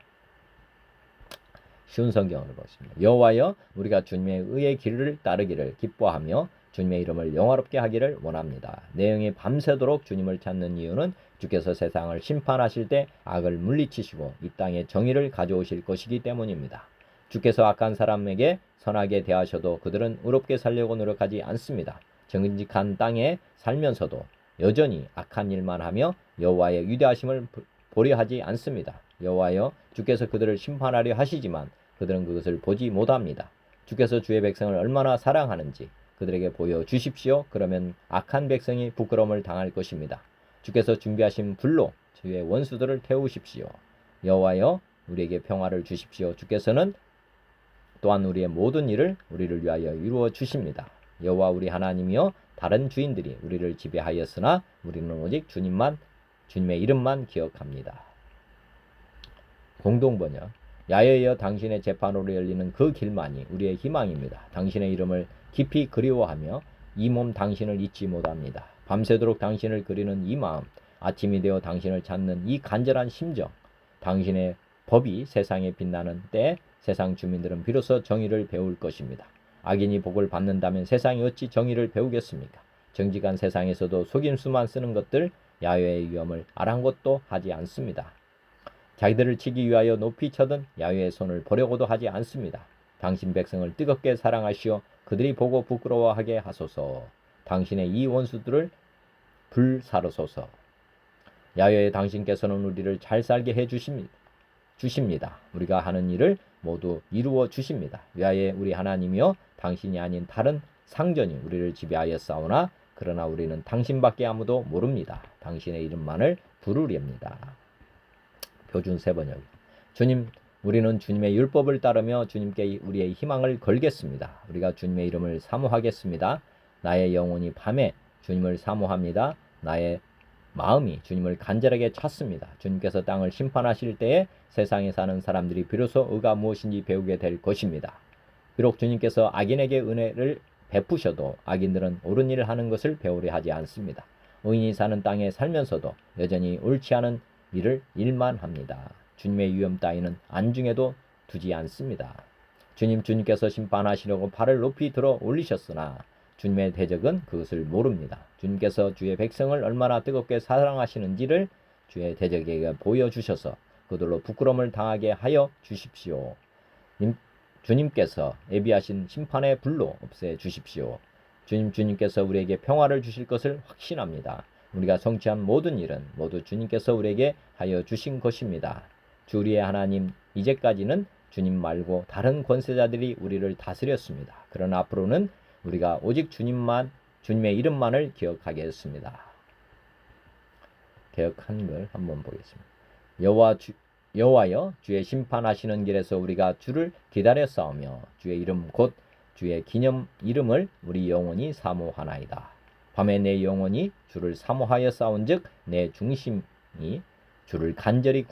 쉬운 성경으로 보겠습니다. 여호와여 우리가 주님의 의의 길을 따르기를 기뻐하며 주님의 이름을 영화롭게 하기를 원합니다. 내 영이 밤새도록 주님을 찾는 이유는 주께서 세상을 심판하실 때 악을 물리치시고 이 땅에 정의를 가져오실 것이기 때문입니다. 주께서 악한 사람에게 선하게 대하셔도 그들은 의롭게 살려고 노력하지 않습니다. 정직한 땅에 살면서도 여전히 악한 일만 하며 여호와의 위대하심을 보려 하지 않습니다. 여호와여 주께서 그들을 심판하려 하시지만 그들은 그것을 보지 못합니다. 주께서 주의 백성을 얼마나 사랑하는지 그들에게 보여주십시오. 그러면 악한 백성이 부끄러움을 당할 것입니다. 주께서 준비하신 불로 주의 원수들을 태우십시오. 여호와여 우리에게 평화를 주십시오. 주께서는 또한 우리의 모든 일을 우리를 위하여 이루어 주십니다. 여호와 우리 하나님이여 다른 주인들이 우리를 지배하였으나 우리는 오직 주님의 이름만 기억합니다. 공동번역. 야훼여 당신의 재판으로 열리는 그 길만이 우리의 희망입니다. 당신의 이름을 깊이 그리워하며 이 몸 당신을 잊지 못합니다. 밤새도록 당신을 그리는 이 마음, 아침이 되어 당신을 찾는 이 간절한 심정, 당신의 법이 세상에 빛나는 때 세상 주민들은 비로소 정의를 배울 것입니다. 악인이 복을 받는다면 세상이 어찌 정의를 배우겠습니까? 정직한 세상에서도 속임수만 쓰는 것들, 야훼의 위험을 아랑곳도 하지 않습니다. 자기들을 치기 위하여 높이 쳐든 야훼의 손을 보려고도 하지 않습니다. 당신 백성을 뜨겁게 사랑하시어 그들이 보고 부끄러워하게 하소서. 당신의 이 원수들을 불사르소서. 야훼의 당신께서는 우리를 잘 살게 해 주십니다. 우리가 하는 일을 모두 이루어 주십니다. 야훼 우리 하나님이여 당신이 아닌 다른 상전이 우리를 지배하였사오나 그러나 우리는 당신밖에 아무도 모릅니다. 당신의 이름만을 부르렵니다. 표준 세번역. 주님, 우리는 주님의 율법을 따르며 주님께 우리의 희망을 걸겠습니다. 우리가 주님의 이름을 사모하겠습니다. 나의 영혼이 밤에 주님을 사모합니다. 나의 마음이 주님을 간절하게 찾습니다. 주님께서 땅을 심판하실 때에 세상에 사는 사람들이 비로소 의가 무엇인지 배우게 될 것입니다. 비록 주님께서 악인에게 은혜를 베푸셔도 악인들은 옳은 일을 하는 것을 배우려 하지 않습니다. 의인이 사는 땅에 살면서도 여전히 옳지 않은 일만 합니다. 주님의 위엄 따위는 안중에도 두지 않습니다. 주님께서 심판하시려고 발을 높이 들어 올리셨으나 주님의 대적은 그것을 모릅니다. 주님께서 주의 백성을 얼마나 뜨겁게 사랑하시는지를 주의 대적에게 보여주셔서 그들로 부끄러움을 당하게 하여 주십시오. 주님께서 예비하신 심판의 불로 없애 주십시오. 주님께서 우리에게 평화를 주실 것을 확신합니다. 우리가 성취한 모든 일은 모두 주님께서 우리에게 하여 주신 것입니다. 주 우리의 하나님, 이제까지는 주님 말고 다른 권세자들이 우리를 다스렸습니다. 그러나 앞으로는 우리가 오직 주님의 이름만을 기억하겠습니다. 개역한 걸 한번 보겠습니다. 여호와여 주의 심판하시는 길에서 우리가 주를 기다려 싸우며 주의 이름 곧 주의 기념 이름을 우리 영혼이 사모하나이다. 밤에 내 영혼이 주를 사모하여 싸운즉 내 중심이 주를 간절히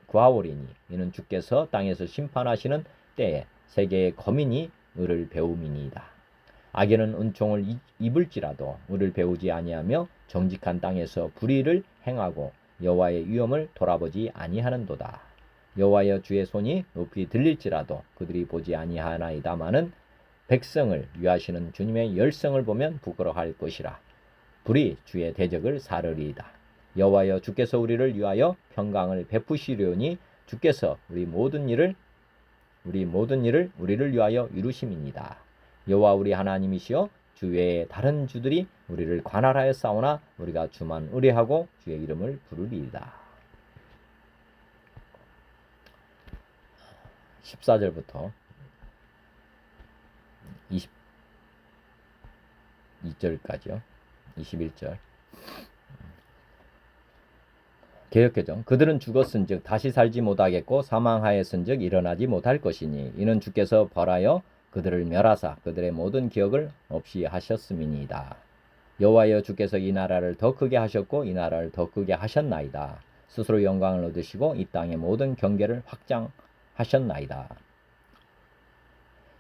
구하오리니 이는 주께서 땅에서 심판하시는 때에 세계의 거민이 의를 배움이니이다. 악인은 은총을 입을지라도 의를 배우지 아니하며 정직한 땅에서 불의를 행하고 여호와의 위엄을 돌아보지 아니하는도다. 여호와여 주의 손이 높이 들릴지라도 그들이 보지 아니하나이다마는 백성을 위하시는 주님의 열성을 보면 부끄러워할 것이라. 불이 주의 대적을 사르리이다. 여호와여 주께서 우리를 위하여 평강을 베푸시려니 주께서 우리 모든 일을 우리를 위하여 이루심이니이다. 여호와 우리 하나님이시여 주 외에 다른 주들이 우리를 관할하여 싸우나 우리가 주만 의뢰하고 주의 이름을 부르리이다. 14절부터 22절까지요. 21절. 개역개정. 그들은 죽었은즉 다시 살지 못하겠고 사망하였은즉 일어나지 못할 것이니 이는 주께서 벌하여 그들을 멸하사 그들의 모든 기억을 없이 하셨음이니이다. 여호와여 주께서 이 나라를 더 크게 하셨고 이 나라를 더 크게 하셨나이다. 스스로 영광을 얻으시고 이 땅의 모든 경계를 확장하셨나이다.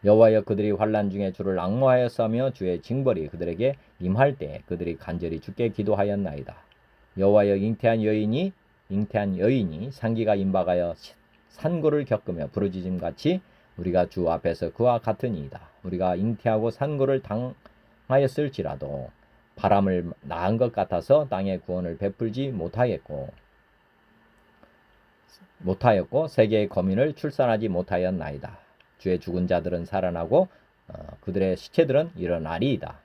여호와여 그들이 환난 중에 주를 앙모하였으며 주의 징벌이 그들에게 임할 때 그들이 간절히 주께 기도하였나이다. 여호와여 잉태한 여인이 상기가 임박하여 산고를 겪으며 부르짖음같이 우리가 주 앞에서 그와 같으니이다. 우리가 잉태하고 산고를 당하였을지라도 바람을 낳은 것 같아서 땅의 구원을 베풀지 못하였고 세계의 거민을 출산하지 못하였나이다. 주의 죽은 자들은 살아나고 그들의 시체들은 일어나리이다.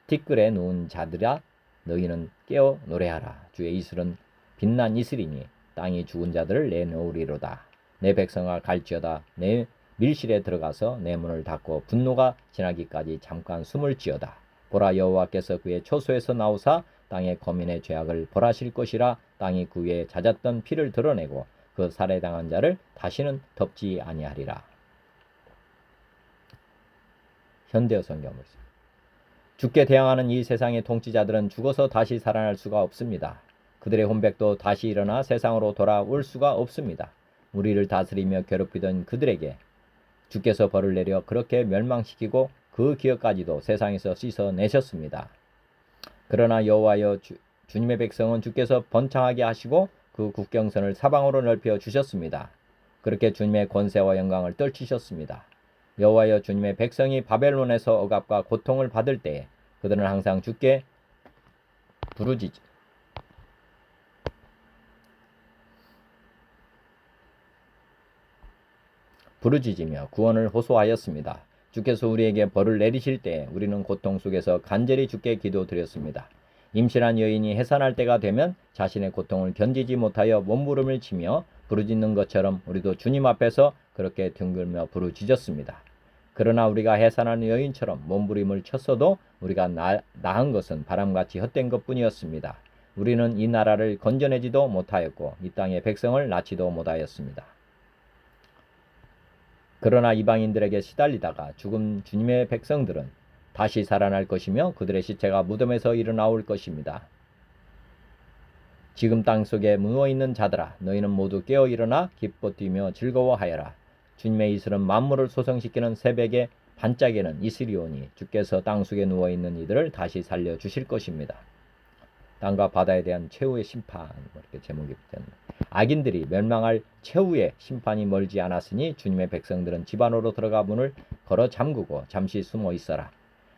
티끌에 누운 자들아 너희는 깨어 노래하라. 주의 이슬은 빛난 이슬이니 땅이 죽은 자들을 내놓으리로다. 내 백성아 갈지어다. 내 밀실에 들어가서 내 문을 닫고 분노가 지나기까지 잠깐 숨을 지어다. 보라 여호와께서 그의 초소에서 나오사 땅의 거민의 죄악을 벌하실 것이라. 땅이 그 위에 잦았던 피를 드러내고 그 그 살해당한 자를 다시는 덮지 아니하리라. 현대어 성경 말씀. 죽게 대항하는 이 세상의 통치자들은 죽어서 다시 살아날 수가 없습니다. 그들의 혼백도 다시 일어나 세상으로 돌아올 수가 없습니다. 우리를 다스리며 괴롭히던 그들에게 주께서 벌을 내려 그렇게 멸망시키고 그 기억까지도 세상에서 씻어내셨습니다. 그러나 여호와여 주님의 백성은 주께서 번창하게 하시고 그 국경선을 사방으로 넓혀 주셨습니다. 그렇게 주님의 권세와 영광을 떨치셨습니다. 여호와여 주님의 백성이 바벨론에서 억압과 고통을 받을 때에 그들은 항상 주께 부르짖으며 구원을 호소하였습니다. 주께서 우리에게 벌을 내리실 때에 우리는 고통 속에서 간절히 주께 기도드렸습니다. 임신한 여인이 해산할 때가 되면 자신의 고통을 견디지 못하여 몸부림을 치며 부르짖는 것처럼 우리도 주님 앞에서 그렇게 뒹굴며 부르짖었습니다. 그러나 우리가 해산하는 여인처럼 몸부림을 쳤어도 우리가 나한 것은 바람같이 헛된 것뿐이었습니다. 우리는 이 나라를 건져내지도 못하였고 이 땅의 백성을 낳지도 못하였습니다. 그러나 이방인들에게 시달리다가 죽은 주님의 백성들은 다시 살아날 것이며 그들의 시체가 무덤에서 일어나올 것입니다. 지금 땅 속에 누워있는 자들아, 너희는 모두 깨어 일어나 기뻐 뛰며 즐거워하여라. 주님의 이슬은 만물을 소성시키는 새벽의 반짝이는 이슬이오니 주께서 땅 속에 누워있는 이들을 다시 살려주실 것입니다. 땅과 바다에 대한 최후의 심판, 이렇게 제목이 붙였네요. 악인들이 멸망할 최후의 심판이 멀지 않았으니 주님의 백성들은 집 안으로 들어가 문을 걸어 잠그고 잠시 숨어 있어라.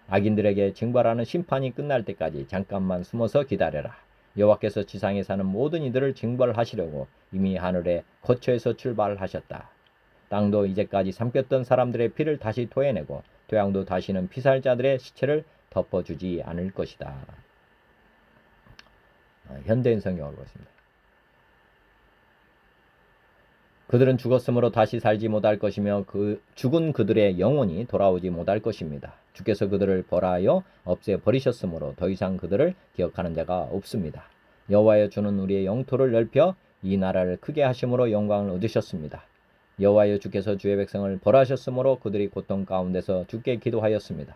악인들에게 징벌하는 심판이 끝날 때까지 잠깐만 숨어서 기다려라. 여호와께서 지상에 사는 모든 이들을 징벌하시려고 이미 하늘의 거처에서 출발하셨다. 땅도 이제까지 삼켰던 사람들의 피를 다시 토해내고 토양도 다시는 피살자들의 시체를 덮어주지 않을 것이다. 현대인 성경을 보겠습니다. 그들은 죽었으므로 다시 살지 못할 것이며 죽은 그들의 영혼이 돌아오지 못할 것입니다. 주께서 그들을 벌하여 없애버리셨으므로 더 이상 그들을 기억하는 자가 없습니다. 여호와여 주는 우리의 영토를 넓혀 이 나라를 크게 하심으로 영광을 얻으셨습니다. 여호와여 주께서 주의 백성을 벌하셨으므로 그들이 고통 가운데서 주께 기도하였습니다.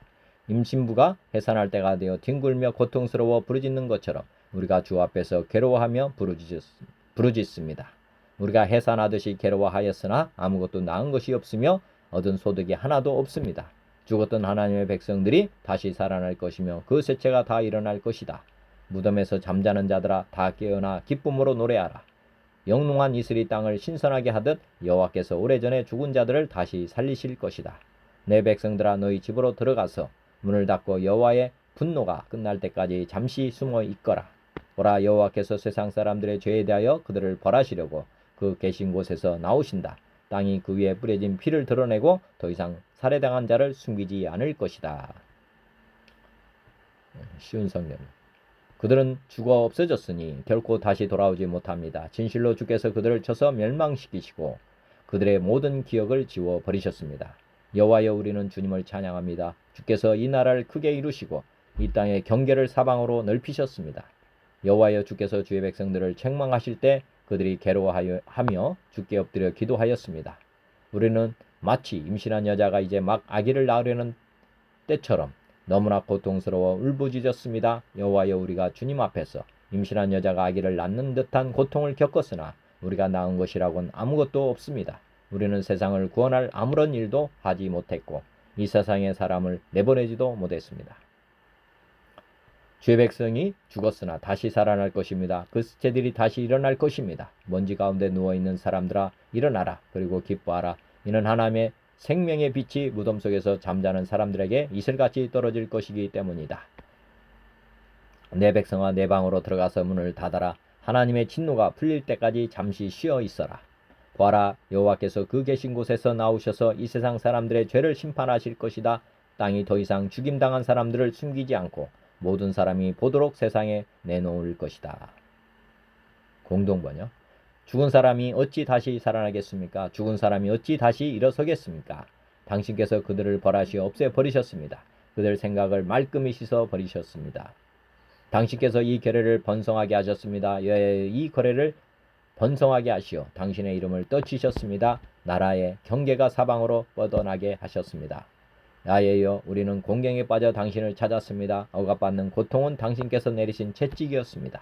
임신부가 해산할 때가 되어 뒹굴며 고통스러워 부르짖는 것처럼 우리가 주 앞에서 괴로워하며 부르짖습니다. 우리가 해산하듯이 괴로워하였으나 아무것도 낳은 것이 없으며 얻은 소득이 하나도 없습니다. 죽었던 하나님의 백성들이 다시 살아날 것이며 그 세체가 다 일어날 것이다. 무덤에서 잠자는 자들아 다 깨어나 기쁨으로 노래하라. 영롱한 이슬이 땅을 신선하게 하듯 여호와께서 오래전에 죽은 자들을 다시 살리실 것이다. 내 백성들아 너희 집으로 들어가서 문을 닫고 여호와의 분노가 끝날 때까지 잠시 숨어 있거라. 보라 여호와께서 세상 사람들의 죄에 대하여 그들을 벌하시려고 그 계신 곳에서 나오신다. 땅이 그 위에 뿌려진 피를 드러내고 더 이상 살해당한 자를 숨기지 않을 것이다. 쉬운 성경. 그들은 죽어 없어졌으니 결코 다시 돌아오지 못합니다. 진실로 주께서 그들을 쳐서 멸망시키시고 그들의 모든 기억을 지워버리셨습니다. 여호와여 우리는 주님을 찬양합니다. 주께서 이 나라를 크게 이루시고 이 땅의 경계를 사방으로 넓히셨습니다. 여호와여 주께서 주의 백성들을 책망하실 때 그들이 괴로워하며 주께 엎드려 기도하였습니다. 우리는 마치 임신한 여자가 이제 막 아기를 낳으려는 때처럼 너무나 고통스러워 울부짖었습니다. 여호와여 우리가 주님 앞에서 임신한 여자가 아기를 낳는 듯한 고통을 겪었으나 우리가 낳은 것이라고는 아무것도 없습니다. 우리는 세상을 구원할 아무런 일도 하지 못했고 이 세상에 사람을 내보내지도 못했습니다. 주의 백성이 죽었으나 다시 살아날 것입니다. 그 시체들이 다시 일어날 것입니다. 먼지 가운데 누워있는 사람들아 일어나라. 그리고 기뻐하라. 이는 하나님의 생명의 빛이 무덤 속에서 잠자는 사람들에게 이슬같이 떨어질 것이기 때문이다. 내 백성아 내 방으로 들어가서 문을 닫아라. 하나님의 진노가 풀릴 때까지 잠시 쉬어 있어라. 보아라 여호와께서 그 계신 곳에서 나오셔서 이 세상 사람들의 죄를 심판하실 것이다. 땅이 더 이상 죽임당한 사람들을 숨기지 않고 모든 사람이 보도록 세상에 내놓을 것이다. 공동번역. 죽은 사람이 어찌 다시 살아나겠습니까? 죽은 사람이 어찌 다시 일어서겠습니까? 당신께서 그들을 벌하시어 없애버리셨습니다. 그들 생각을 말끔히 씻어버리셨습니다. 당신께서 이 계례를 번성하게 하셨습니다. 이 거래를 번성하게 하시어 당신의 이름을 떠치셨습니다. 나라의 경계가 사방으로 뻗어나게 하셨습니다. 야훼여, 우리는 공경에 빠져 당신을 찾았습니다. 억압받는 고통은 당신께서 내리신 채찍이었습니다.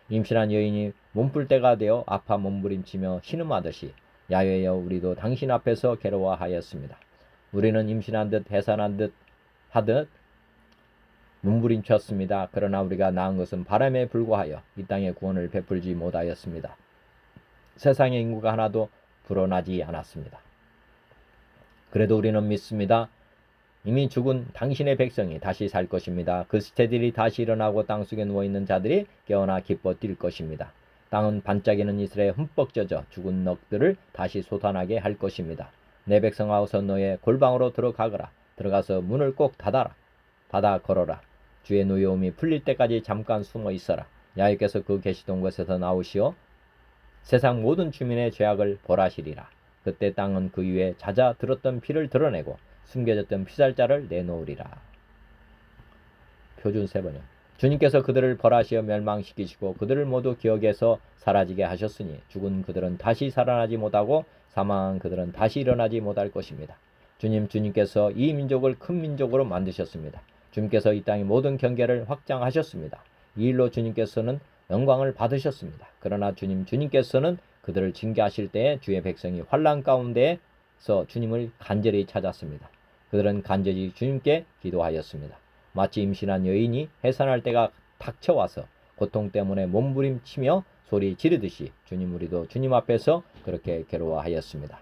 임신한 여인이 몸풀때가 되어 아파 몸부림치며 신음하듯이 야훼여, 우리도 당신 앞에서 괴로워하였습니다. 우리는 임신한 듯 해산한 듯 하듯 몸부림쳤습니다. 그러나 우리가 낳은 것은 바람에 불과하여 이 땅에 구원을 베풀지 못하였습니다. 세상의 인구가 하나도 불어나지 않았습니다. 그래도 우리는 믿습니다. 이미 죽은 당신의 백성이 다시 살 것입니다. 그 시체들이 다시 일어나고 땅속에 누워있는 자들이 깨어나 기뻐 뛸 것입니다. 땅은 반짝이는 이슬에 흠뻑 젖어 죽은 넋들을 다시 솟아나게 할 것입니다. 내 백성아, 어서 너의 골방으로 들어가거라. 들어가서 문을 꼭 닫아 걸어라. 주의 노여움이 풀릴 때까지 잠깐 숨어 있어라. 야훼께서 그 계시던 곳에서 나오시어 세상 모든 주민의 죄악을 벌하시리라. 그때 땅은 그 위에 잦아 들었던 피를 드러내고 숨겨졌던 피살자를 내놓으리라. 표준 3번이요. 주님께서 그들을 벌하시어 멸망시키시고 그들을 모두 기억에서 사라지게 하셨으니 죽은 그들은 다시 살아나지 못하고 사망한 그들은 다시 일어나지 못할 것입니다. 주님께서 이 민족을 큰 민족으로 만드셨습니다. 주님께서 이 땅의 모든 경계를 확장하셨습니다. 이 일로 주님께서는 영광을 받으셨습니다. 그러나 주님께서는 그들을 징계하실 때에 주의 백성이 환난 가운데에서 주님을 간절히 찾았습니다. 그들은 간절히 주님께 기도하였습니다. 마치 임신한 여인이 해산할 때가 닥쳐와서 고통 때문에 몸부림치며 소리 지르듯이 우리도 주님 앞에서 그렇게 괴로워하였습니다.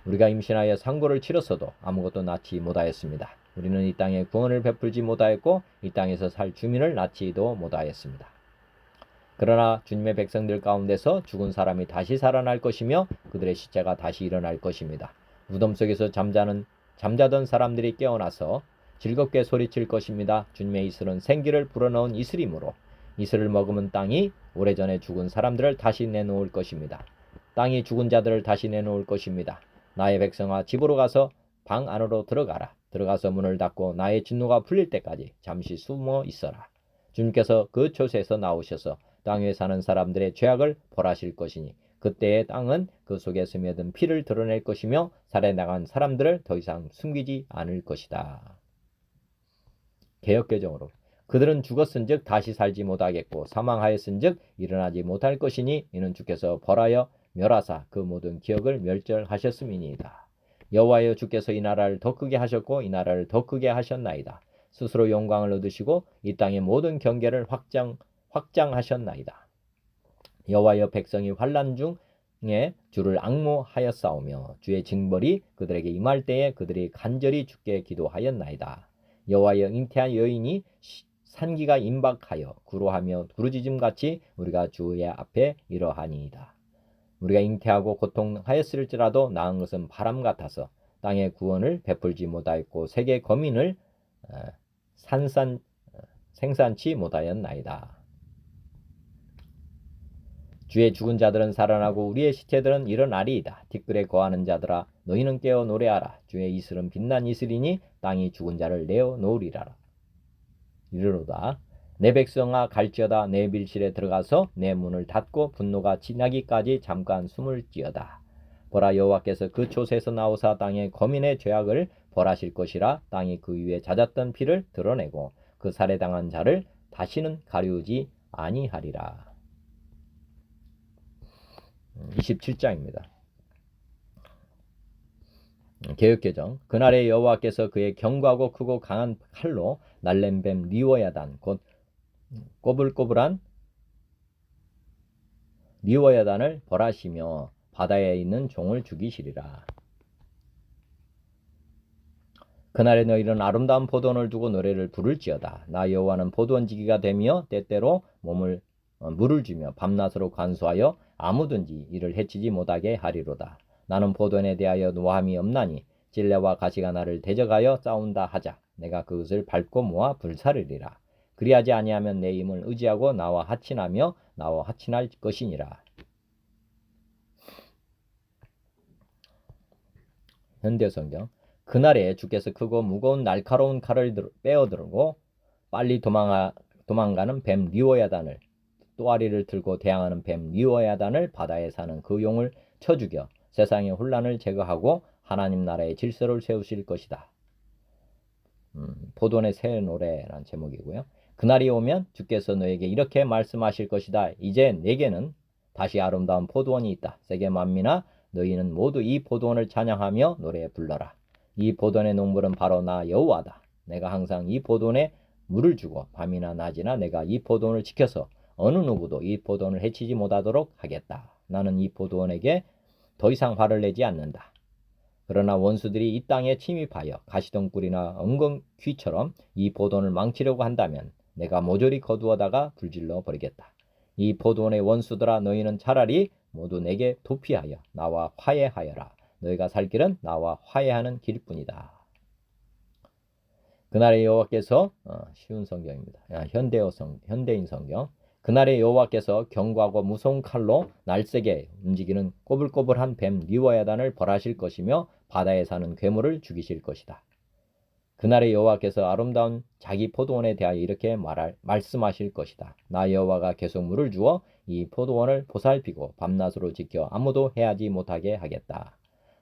우리가 임신하여 상고를 치렀어도 아무것도 낳지 못하였습니다. 우리는 이 땅에 구원을 베풀지 못하였고 이 땅에서 살 주민을 낳지도 못하였습니다. 그러나 주님의 백성들 가운데서 죽은 사람이 다시 살아날 것이며 그들의 시체가 다시 일어날 것입니다. 무덤 속에서 잠자던 사람들이 깨어나서 즐겁게 소리칠 것입니다. 주님의 이슬은 생기를 불어넣은 이슬이므로 이슬을 먹으면 땅이 오래전에 죽은 사람들을 다시 내놓을 것입니다. 땅이 죽은 자들을 다시 내놓을 것입니다. 나의 백성아, 집으로 가서 방 안으로 들어가라. 들어가서 문을 닫고 나의 진노가 풀릴 때까지 잠시 숨어 있어라. 주님께서 그 초소에서 나오셔서 땅 위에 사는 사람들의 죄악을 벌하실 것이니 그때의 땅은 그 속에 스며든 피를 드러낼 것이며 살해나간 사람들을 더 이상 숨기지 않을 것이다. 개역개정으로 그들은 죽었은즉 다시 살지 못하겠고 사망하였은즉 일어나지 못할 것이니 이는 주께서 벌하여 멸하사 그 모든 기억을 멸절하셨음이니이다. 여호와여, 주께서 이 나라를 더 크게 하셨고 이 나라를 더 크게 하셨나이다. 스스로 영광을 얻으시고 이 땅의 모든 경계를 확장하셨나이다. 여호와여, 백성이 환난 중에 주를 앙모하였사오며 주의 징벌이 그들에게 임할 때에 그들이 간절히 주께 기도하였나이다. 여호와여, 잉태한 여인이 산기가 임박하여 구로하며 부르짖음같이 우리가 주의 앞에 이러하니이다. 우리가 잉태하고 고통하였을지라도 낳은 것은 바람 같아서 땅의 구원을 베풀지 못하였고 세계 거민을 생산치 못하였나이다. 주의 죽은 자들은 살아나고 우리의 시체들은 일어나리이다. 티끌에 거하는 자들아, 너희는 깨어 노래하라. 주의 이슬은 빛난 이슬이니 땅이 죽은 자를 내어 놓으리라. 이르로다. 내 백성아, 갈지어다. 내 밀실에 들어가서 내 문을 닫고 분노가 지나기까지 잠깐 숨을 지어다. 보라, 여호와께서 그 초소에서 나오사 땅의 거민의 죄악을 벌하실 것이라. 땅이 그 위에 잦았던 피를 드러내고 그 살해당한 자를 다시는 가리우지 아니하리라. 27장입니다. 개역개정. 그날에 여호와께서 그의 견고하고 크고 강한 칼로 날랜 뱀 리워야단 곧 꼬불꼬불한 리워야단을 벌하시며 바다에 있는 종을 죽이시리라. 그날에 너희는 아름다운 포도원을 두고 노래를 부를지어다. 나 여호와는 포도원지기가 되며 때때로 물을 주며 밤낮으로 관수하여 아무든지 이를 해치지 못하게 하리로다. 나는 포도원에 대하여 노함이 없나니 찔레와 가시가 나를 대적하여 싸운다 하자. 내가 그것을 밟고 모아 불사르리라. 그리하지 아니하면 내 힘을 의지하고 나와 하친하며 나와 하친할 것이니라. 현대성경. 그날에 주께서 크고 무거운 날카로운 칼을 빼어들고 빨리 도망가는 뱀 리워야단을 또아리를 들고 대항하는 뱀 리워야단을 바다에 사는 그 용을 쳐 죽여 세상의 혼란을 제거하고 하나님 나라의 질서를 세우실 것이다. 포도원의 새 노래라는 제목이고요. 그날이 오면 주께서 너에게 이렇게 말씀하실 것이다. 이제 내게는 다시 아름다운 포도원이 있다. 세계 만민아 너희는 모두 이 포도원을 찬양하며 노래 불러라. 이 포도원의 농물은 바로 나 여호와다. 내가 항상 이 포도원에 물을 주고 밤이나 낮이나 내가 이 포도원을 지켜서 어느 누구도 이 포도원을 해치지 못하도록 하겠다. 나는 이 포도원에게 더 이상 화를 내지 않는다. 그러나 원수들이 이 땅에 침입하여 가시덤불이나 엉겅퀴처럼 이 포도원을 망치려고 한다면 내가 모조리 거두어다가 불질러 버리겠다. 이 포도원의 원수들아 너희는 차라리 모두 내게 도피하여 나와 화해하여라. 너희가 살 길은 나와 화해하는 길뿐이다. 그날의 여호와께서 쉬운 성경입니다. 현대인 성경. 그날의 여호와께서 견고하고 무서운 칼로 날쌔게 움직이는 꼬불꼬불한 뱀 리워야단을 벌하실 것이며 바다에 사는 괴물을 죽이실 것이다. 그날의 여호와께서 아름다운 자기 포도원에 대하여 이렇게 말씀하실 것이다. 나 여호와가 계속 물을 주어 이 포도원을 보살피고 밤낮으로 지켜 아무도 해하지 못하게 하겠다.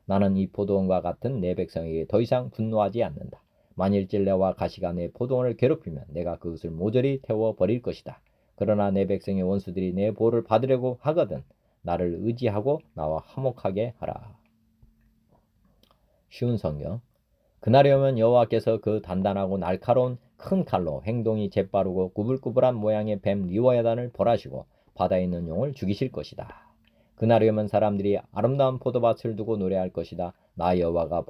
나는 이 포도원과 같은 내 백성에게 더 이상 분노하지 않는다. 만일 찔레와 가시가 내 포도원을 괴롭히면 내가 그것을 모조리 태워버릴 것이다. 그러나 내 백성의 원수들이 내 보호를 받으려고 하거든 나를 의지하고 나와 화목하게 하라. 쉬운 성경. 그날이 오면 여호와께서 그 단단하고 날카로운 큰 칼로 행동이 재빠르고 구불구불한 모양의 뱀 리워야단을 벌하시고 바다에 있는 용을 죽이실 것이다. 그날이 오면 사람들이 아름다운 포도밭을 두고 노래할 것이다. 나 여호와가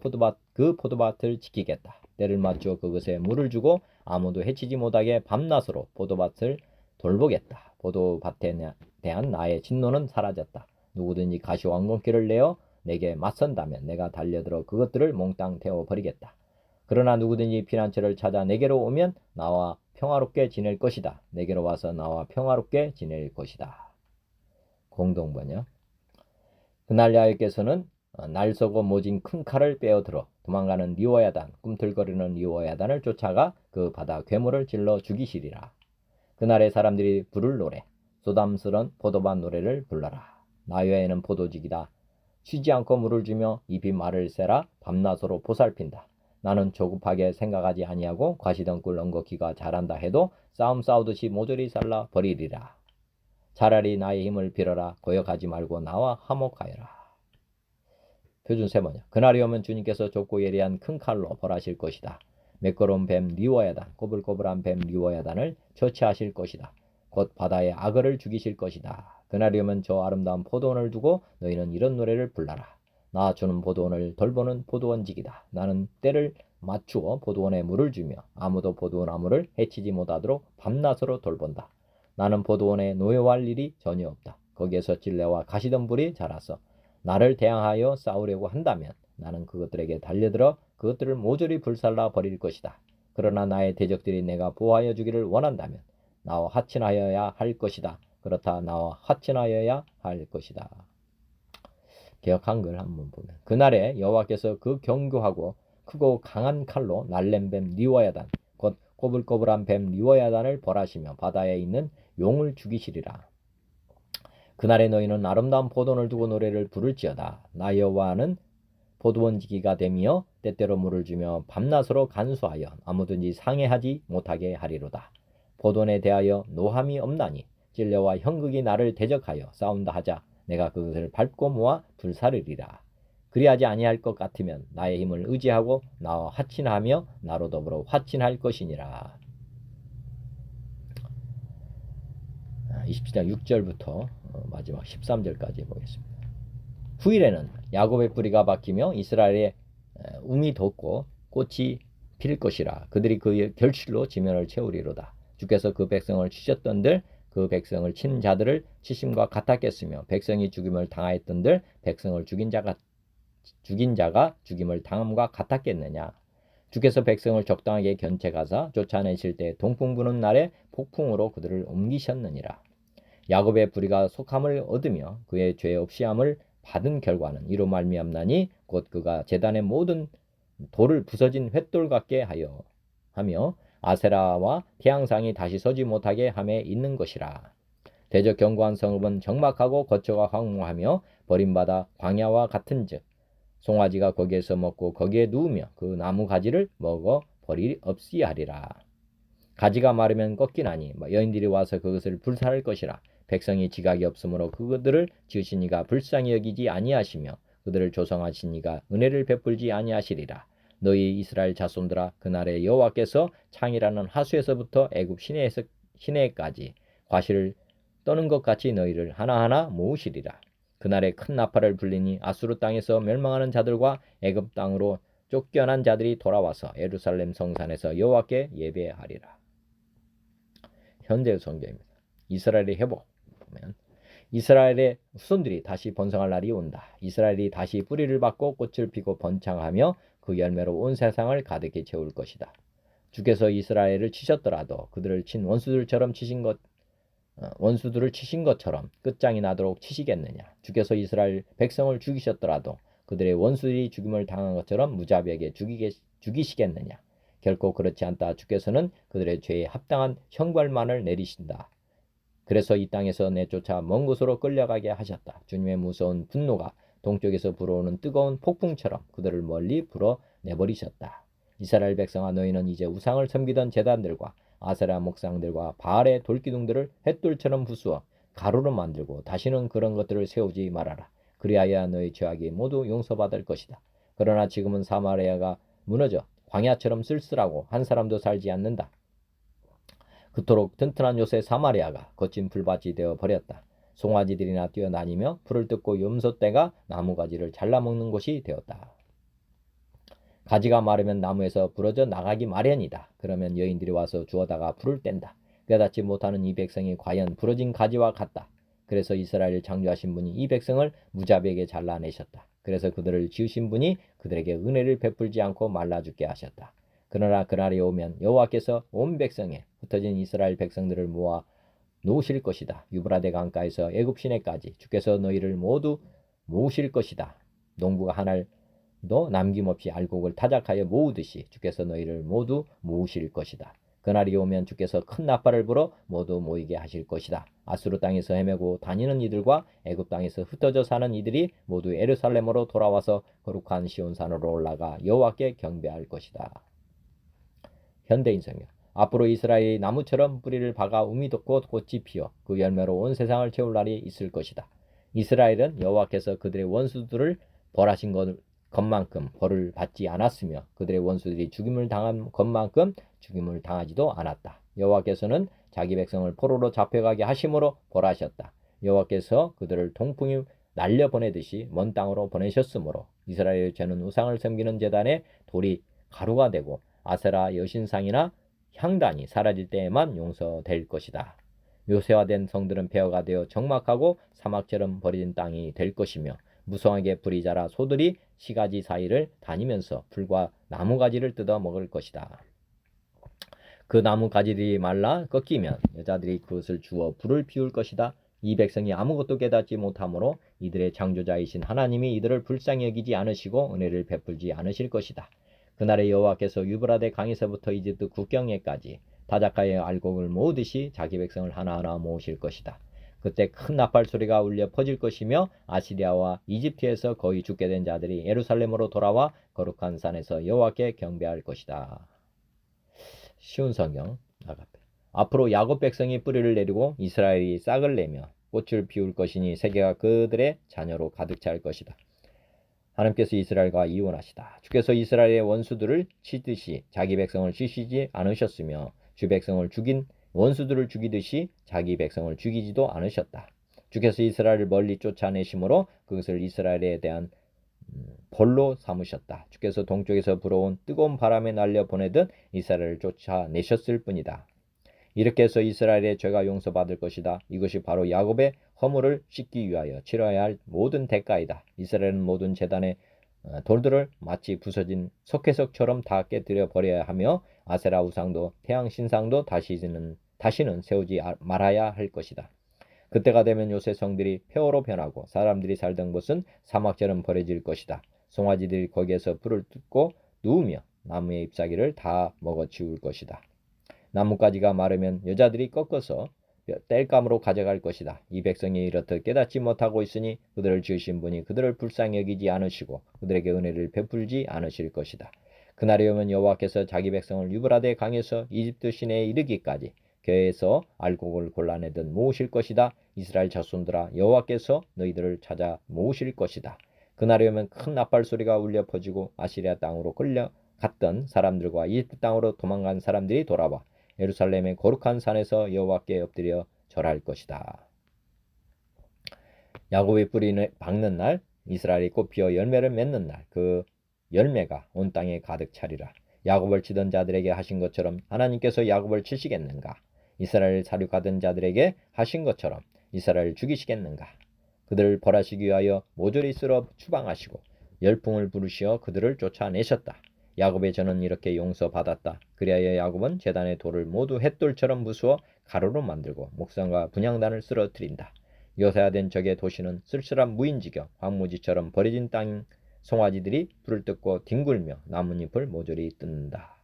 그 포도밭을 지키겠다. 때를 맞추어 그것에 물을 주고 아무도 해치지 못하게 밤낮으로 포도밭을 돌보겠다. 포도밭에 대한 나의 진노는 사라졌다. 누구든지 가시와 엉겅퀴를 내어 내게 맞선다면 내가 달려들어 그것들을 몽땅 태워버리겠다. 그러나 누구든지 피난처를 찾아 내게로 오면 나와 평화롭게 지낼 것이다. 내게로 와서 나와 평화롭게 지낼 것이다. 공동번역. 그날 야훼께서는 날서고 모진 큰 칼을 빼어들어 도망가는 리워야단, 꿈틀거리는 리워야단을 쫓아가 그 바다 괴물을 질러 죽이시리라. 그날의 사람들이 부를 노래, 소담스런 포도밭 노래를 불러라. 나여에는 포도직이다. 쉬지 않고 물을 주며 입이 말을 새라 밤낮으로 보살핀다. 나는 조급하게 생각하지 아니하고 과시덩굴 엉겅퀴가 자란다 해도 싸우듯이 모조리 잘라 버리리라. 차라리 나의 힘을 빌어라. 고역하지 말고 나와 화목하여라. 표준 세번역. 그날이 오면 주님께서 좁고 예리한 큰 칼로 벌하실 것이다. 매끄러운 뱀 리워야단, 꼬불꼬불한 뱀 리워야단을 처치하실 것이다. 곧 바다의 악어를 죽이실 것이다. 그날이 오면 저 아름다운 포도원을 두고 너희는 이런 노래를 불러라. 나 주는 포도원을 돌보는 포도원직이다. 나는 때를 맞추어 포도원에 물을 주며 아무도 포도원 나무를 해치지 못하도록 밤낮으로 돌본다. 나는 포도원에 노여워할 일이 전혀 없다. 거기에서 찔레와 가시덤불이 자라서 나를 대항하여 싸우려고 한다면 나는 그것들에게 달려들어 그것들을 모조리 불살라 버릴 것이다. 그러나 나의 대적들이 내가 보호하여 주기를 원한다면 나와 화친하여야 할 것이다. 그렇다 나와 화친하여야 할 것이다. 개역 한글 한번 보면 그날에 여호와께서 그 견고하고 크고 강한 칼로 날랜 뱀 리워야단 곧 꼬불꼬불한 뱀 리워야단을 벌하시며 바다에 있는 용을 죽이시리라. 그날에 너희는 아름다운 포도원을 두고 노래를 부를지어다. 나 여호와는 포도원지기가 되며 때때로 물을 주며 밤낮으로 간수하여 아무든지 상해하지 못하게 하리로다. 포도원에 대하여 노함이 없나니 찔레와 형극이 나를 대적하여 싸운다 하자 내가 그것을 밟고 모아 불사르리라. 그리하지 아니할 것 같으면 나의 힘을 의지하고 나와 화친하며 나로 더불어 화친할 것이니라. 27장 6절부터 마지막 13절까지 보겠습니다. 후일에는 야곱의 뿌리가 박히며 이스라엘의 움이 돋고 꽃이 필 것이라. 그들이 그의 결실로 지면을 채우리로다. 주께서 그 백성을 치셨던들 그 백성을 친 자들을 치심과 같았겠으며 백성이 죽임을 당하였던들 백성을 죽인 자가 죽임을 당함과 같았겠느냐. 주께서 백성을 적당하게 견책하사 쫓아내실 때 동풍 부는 날에 폭풍으로 그들을 옮기셨느니라. 야곱의 불의가 속함을 얻으며 그의 죄 없이함을 받은 결과는 이로 말미암나니 곧 그가 제단의 모든 돌을 부서진 횃돌 같게 하며 아세라와 태양상이 다시 서지 못하게 함에 있는 것이라. 대적 견고한 성읍은 적막하고 거처가 황무하며 버림받아 광야와 같은즉 송아지가 거기에서 먹고 거기에 누우며 그 나무 가지를 먹어 버리 없이 하리라. 가지가 마르면 꺾이나니 여인들이 와서 그것을 불살할 것이라. 백성이 지각이 없으므로 그들을 지으신 이가 불쌍히 여기지 아니하시며 그들을 조성하신 이가 은혜를 베풀지 아니하시리라. 너희 이스라엘 자손들아, 그날에 여호와께서 창이라는 하수에서부터 애굽 시내까지 과실을 떠는 것 같이 너희를 하나하나 모으시리라. 그날에 큰 나팔을 불리니 아수르 땅에서 멸망하는 자들과 애굽 땅으로 쫓겨난 자들이 돌아와서 예루살렘 성산에서 여호와께 예배하리라. 현재 성경입니다. 이스라엘의 회복 보면 이스라엘의 후손들이 다시 번성할 날이 온다. 이스라엘이 다시 뿌리를 받고 꽃을 피고 번창하며 그 열매로 온 세상을 가득히 채울 것이다. 주께서 이스라엘을 치셨더라도 그들을 친 원수들을 치신 것처럼 끝장이 나도록 치시겠느냐. 주께서 이스라엘 백성을 죽이셨더라도 그들의 원수들이 죽임을 당한 것처럼 무자비하게 죽이시겠느냐. 결코 그렇지 않다. 주께서는 그들의 죄에 합당한 형벌만을 내리신다. 그래서 이 땅에서 내쫓아 먼 곳으로 끌려가게 하셨다. 주님의 무서운 분노가 동쪽에서 불어오는 뜨거운 폭풍처럼 그들을 멀리 불어내버리셨다. 이스라엘 백성아, 너희는 이제 우상을 섬기던 제단들과 아세라 목상들과 바알의 돌기둥들을 횃돌처럼 부수어 가루로 만들고 다시는 그런 것들을 세우지 말아라. 그리하여 너희 죄악이 모두 용서받을 것이다. 그러나 지금은 사마리아가 무너져 광야처럼 쓸쓸하고 한 사람도 살지 않는다. 그토록 튼튼한 요새 사마리아가 거친 풀밭이 되어 버렸다. 송아지들이나 뛰어다니며 풀을 뜯고 염소떼가 나무가지를 잘라먹는 곳이 되었다. 가지가 마르면 나무에서 부러져 나가기 마련이다. 그러면 여인들이 와서 주워다가 불을 뗀다. 깨닫지 못하는 이 백성이 과연 부러진 가지와 같다. 그래서 이스라엘을 창조하신 분이 이 백성을 무자비하게 잘라내셨다. 그래서 그들을 지으신 분이 그들에게 은혜를 베풀지 않고 말라 죽게 하셨다. 그러나 그날이 오면 여호와께서 온 백성에 흩어진 이스라엘 백성들을 모아 놓으실 것이다. 유브라데 강가에서 애굽 시내까지 주께서 너희를 모두 모으실 것이다. 농부가 한 알도 남김없이 알곡을 타작하여 모으듯이 주께서 너희를 모두 모으실 것이다. 그날이 오면 주께서 큰 나팔을 불어 모두 모이게 하실 것이다. 아수르 땅에서 헤매고 다니는 이들과 애굽 땅에서 흩어져 사는 이들이 모두 예루살렘으로 돌아와서 거룩한 시온산으로 올라가 여호와께 경배할 것이다. 현대인 성경. 앞으로 이스라엘이 나무처럼 뿌리를 박아 움이 돋고 꽃이 피어 그 열매로 온 세상을 채울 날이 있을 것이다. 이스라엘은 여호와께서 그들의 원수들을 벌하신 것만큼 벌을 받지 않았으며 그들의 원수들이 죽임을 당한 것만큼 죽임을 당하지도 않았다. 여호와께서는 자기 백성을 포로로 잡혀가게 하심으로 벌하셨다. 여호와께서 그들을 동풍이 날려보내듯이 먼 땅으로 보내셨으므로 이스라엘의 죄는 우상을 섬기는 제단에 돌이 가루가 되고 아세라 여신상이나 향단이 사라질 때에만 용서될 것이다. 요새화된 성들은 폐허가 되어 적막하고 사막처럼 버려진 땅이 될 것이며 무성하게 불이 자라 소들이 시가지 사이를 다니면서 풀과 나무가지를 뜯어 먹을 것이다. 그 나무가지들이 말라 꺾이면 여자들이 그것을 주워 불을 피울 것이다. 이 백성이 아무것도 깨닫지 못하므로 이들의 창조자이신 하나님이 이들을 불쌍히 여기지 않으시고 은혜를 베풀지 않으실 것이다. 그날에 여호와께서 유브라데 강에서부터 이집트 국경에까지 다작하여 알곡을 모으듯이 자기 백성을 하나하나 모으실 것이다. 그때 큰 나팔 소리가 울려 퍼질 것이며 아시리아와 이집트에서 거의 죽게 된 자들이 예루살렘으로 돌아와 거룩한 산에서 여호와께 경배할 것이다. 쉬운 성경 아가페. 앞으로 야곱 백성이 뿌리를 내리고 이스라엘이 싹을 내며 꽃을 피울 것이니 세계가 그들의 자녀로 가득 찰 것이다. 하나님께서 이스라엘과 이혼하시다. 주께서 이스라엘의 원수들을 치듯이 자기 백성을 치시지 않으셨으며 주 백성을 죽인 원수들을 죽이듯이 자기 백성을 죽이지도 않으셨다. 주께서 이스라엘을 멀리 쫓아내심으로 그것을 이스라엘에 대한 벌로 삼으셨다. 주께서 동쪽에서 불어온 뜨거운 바람에 날려 보내듯 이스라엘을 쫓아내셨을 뿐이다. 이렇게 해서 이스라엘의 죄가 용서받을 것이다. 이것이 바로 야곱의 허물을 씻기 위하여 치러야 할 모든 대가이다. 이스라엘은 모든 제단의 돌들을 마치 부서진 석회석처럼 다 깨뜨려 버려야 하며 아세라 우상도 태양 신상도 다시는 세우지 말아야 할 것이다. 그때가 되면 요새 성들이 폐허로 변하고 사람들이 살던 곳은 사막처럼 버려질 것이다. 송아지들이 거기에서 풀을 뜯고 누우며 나무의 잎사귀를 다 먹어치울 것이다. 나뭇가지가 마르면 여자들이 꺾어서 땔감으로 가져갈 것이다. 이 백성이 이렇듯 깨닫지 못하고 있으니 그들을 지으신 분이 그들을 불쌍히 여기지 않으시고 그들에게 은혜를 베풀지 않으실 것이다. 그날이 오면 여호와께서 자기 백성을 유브라데 강에서 이집트 시내에 이르기까지 겨에서 알곡을 골라내듯 모으실 것이다. 이스라엘 자손들아, 여호와께서 너희들을 찾아 모으실 것이다. 그날이 오면 큰 나팔 소리가 울려 퍼지고 아시리아 땅으로 끌려갔던 사람들과 이집트 땅으로 도망간 사람들이 돌아와 예루살렘의 거룩한 산에서 여호와께 엎드려 절할 것이다. 야곱의 뿌리를 박는 날, 이스라엘이 꽃피어 열매를 맺는 날, 그 열매가 온 땅에 가득 차리라. 야곱을 치던 자들에게 하신 것처럼 하나님께서 야곱을 치시겠는가? 이스라엘을 사륙하던 자들에게 하신 것처럼 이스라엘을 죽이시겠는가? 그들을 벌하시기 위하여 모조리 쓸어 추방하시고 열풍을 부르시어 그들을 쫓아내셨다. 야곱의 저는 이렇게 용서받았다. 그리하여 야곱은 제단의 돌을 모두 햇돌처럼 부수어 가루로 만들고 목상과 분향단을 쓰러뜨린다. 요새화된 적의 도시는 쓸쓸한 무인지경 황무지처럼 버려진 땅 송아지들이 불을 뜯고 뒹굴며 나뭇잎을 모조리 뜯는다.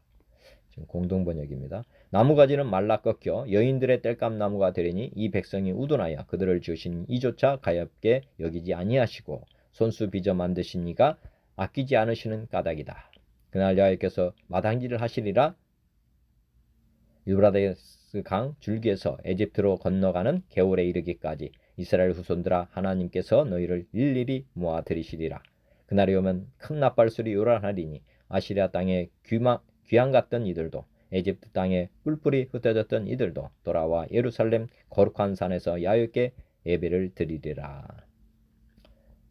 지금 공동번역입니다. 나무가지는 말라 꺾여 여인들의 땔감 나무가 되리니 이 백성이 우둔하여 그들을 지으신 이조차 가엾게 여기지 아니하시고 손수 빚어 만드신 이가 아끼지 않으시는 까닭이다. 그날 여호와께서 마당질을 하시리라. 유브라데스 강 줄기에서 에집트로 건너가는 겨울에 이르기까지 이스라엘 후손들아, 하나님께서 너희를 일일이 모아 들이시리라. 그날이 오면 큰 나팔소리 요란하리니 아시리아 땅에 귀양 갔던 이들도 에집트 땅에 뿔뿔이 흩어졌던 이들도 돌아와 예루살렘 거룩한 산에서 야훼께 예배를 드리리라.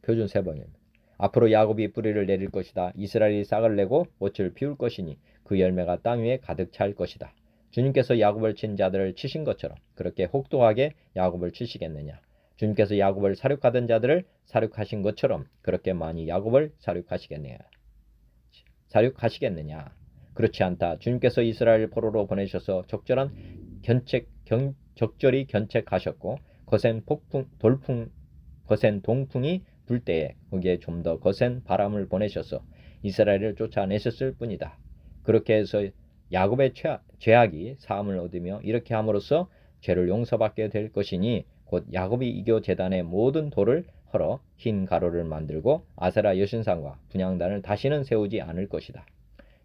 표준 세 번입니다. 앞으로 야곱이 뿌리를 내릴 것이다. 이스라엘이 싹을 내고 꽃을 피울 것이니 그 열매가 땅 위에 가득 찰 것이다. 주님께서 야곱을 친 자들을 치신 것처럼 그렇게 혹독하게 야곱을 치시겠느냐? 주님께서 야곱을 사륙하던 자들을 사륙하신 것처럼 그렇게 많이 야곱을 사륙하시겠느냐? 그렇지 않다. 주님께서 이스라엘 포로로 보내셔서 적절히 견책하셨고 거센 동풍이 불 때에 거기에 좀 더 거센 바람을 보내셔서 이스라엘을 쫓아내셨을 뿐이다. 그렇게 해서 야곱의 죄악이 사함을 얻으며 이렇게 함으로써 죄를 용서받게 될 것이니 곧 야곱이 이교 제단의 모든 돌을 헐어 흰 가루를 만들고 아세라 여신상과 분향단을 다시는 세우지 않을 것이다.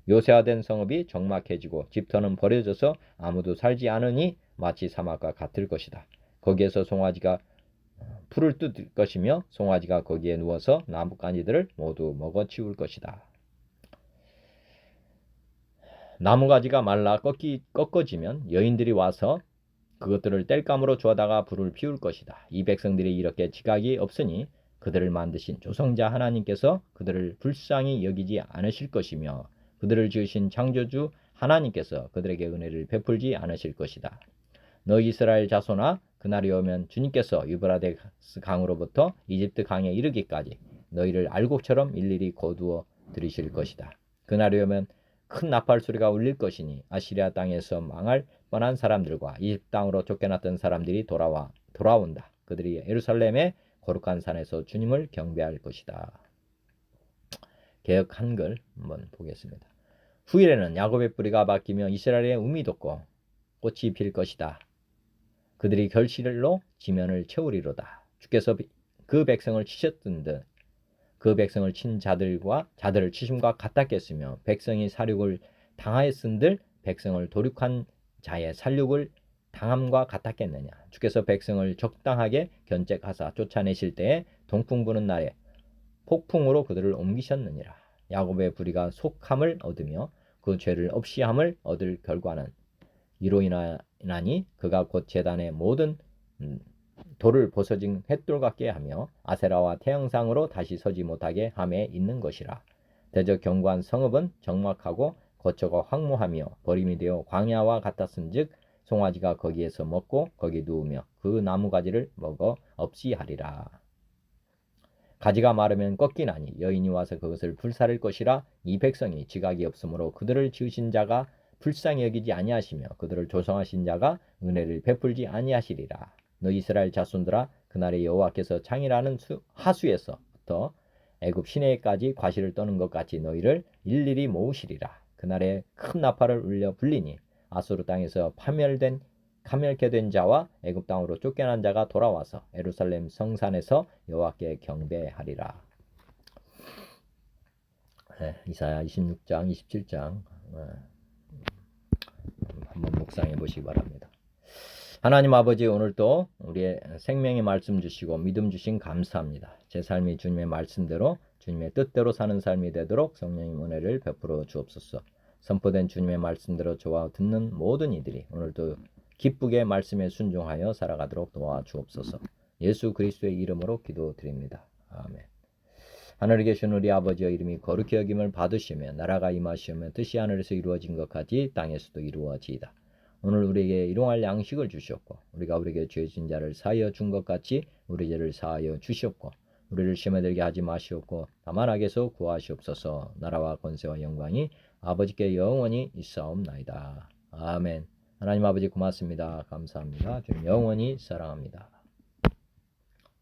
요새화된 성읍이 적막해지고 집터는 버려져서 아무도 살지 않으니 마치 사막과 같을 것이다. 거기에서 송아지가 풀을 뜯을 것이며 송아지가 거기에 누워서 나뭇가지들을 모두 먹어치울 것이다. 나무가지가 말라 꺾어지면 여인들이 와서 그것들을 땔감으로 주워다가 불을 피울 것이다. 이 백성들이 이렇게 지각이 없으니 그들을 만드신 조성자 하나님께서 그들을 불쌍히 여기지 않으실 것이며 그들을 지으신 창조주 하나님께서 그들에게 은혜를 베풀지 않으실 것이다. 너 이스라엘 자손아, 그날이 오면 주님께서 유브라데스 강으로부터 이집트 강에 이르기까지 너희를 알곡처럼 일일이 거두어 들이실 것이다. 그날이 오면 큰 나팔 소리가 울릴 것이니 아시리아 땅에서 망할 뻔한 사람들과 이집트 땅으로 쫓겨났던 사람들이 돌아온다. 그들이 예루살렘의 거룩한 산에서 주님을 경배할 것이다. 개역 한글 한번 보겠습니다. 후일에는 야곱의 뿌리가 바뀌며 이스라엘의 움이 돋고 꽃이 필 것이다. 그들이 결실로 지면을 채우리로다. 주께서 그 백성을 치셨던 듯 그 백성을 친 자들을 치심과 같았겠으며 백성이 사륙을 당하였은들 백성을 도륙한 자의 살육을 당함과 같았겠느냐. 주께서 백성을 적당하게 견책하사 쫓아내실 때에 동풍 부는 날에 폭풍으로 그들을 옮기셨느니라. 야곱의 부리가 속함을 얻으며 그 죄를 없이함을 얻을 결과는 이로 인하니 그가 곧 제단의 모든 돌을 벗어진 횃돌 같게 하며 아세라와 태양상으로 다시 서지 못하게 함에 있는 것이라. 대저 견고한 성읍은 적막하고 거처가 황무하며 버림이 되어 광야와 같았은즉 송아지가 거기에서 먹고 거기 누우며 그 나무가지를 먹어 없이 하리라. 가지가 마르면 꺾이나니 여인이 와서 그것을 불사를 것이라. 이 백성이 지각이 없으므로 그들을 지으신 자가 불쌍히 여기지 아니하시며 그들을 조성하신 자가 은혜를 베풀지 아니하시리라. 너 이스라엘 자손들아, 그날에 여호와께서 창이라는 하수에서부터 애굽 시내까지 과실을 떠는 것 같이 너희를 일일이 모으시리라. 그날에 큰 나팔을 울려 불리니 아수르 땅에서 파멸된 카멜케 된 자와 애굽 땅으로 쫓겨난 자가 돌아와서 예루살렘 성산에서 여호와께 경배하리라. 네, 이사야 26장, 27장 한번 묵상해 보시기 바랍니다. 하나님 아버지, 오늘도 우리의 생명의 말씀 주시고 믿음 주신 감사합니다. 제 삶이 주님의 말씀대로 주님의 뜻대로 사는 삶이 되도록 성령님 은혜를 베풀어 주옵소서. 선포된 주님의 말씀대로 저와 듣는 모든 이들이 오늘도 기쁘게 말씀에 순종하여 살아가도록 도와주옵소서. 예수 그리스도의 이름으로 기도드립니다. 아멘. 하늘에 계신 우리 아버지의 이름이 거룩히 여김을 받으시며 나라가 임하시며 뜻이 하늘에서 이루어진 것 같이 땅에서도 이루어지이다. 오늘 우리에게 일용할 양식을 주셨고 우리가 우리에게 죄진 자를 사하여 준 것 같이 우리 죄를 사하여 주시옵고 우리를 시험에 들게 하지 마시옵고 다만 악에서 구하시옵소서. 나라와 권세와 영광이 아버지께 영원히 있사옵나이다. 아멘. 하나님 아버지 고맙습니다. 감사합니다. 주님 영원히 사랑합니다.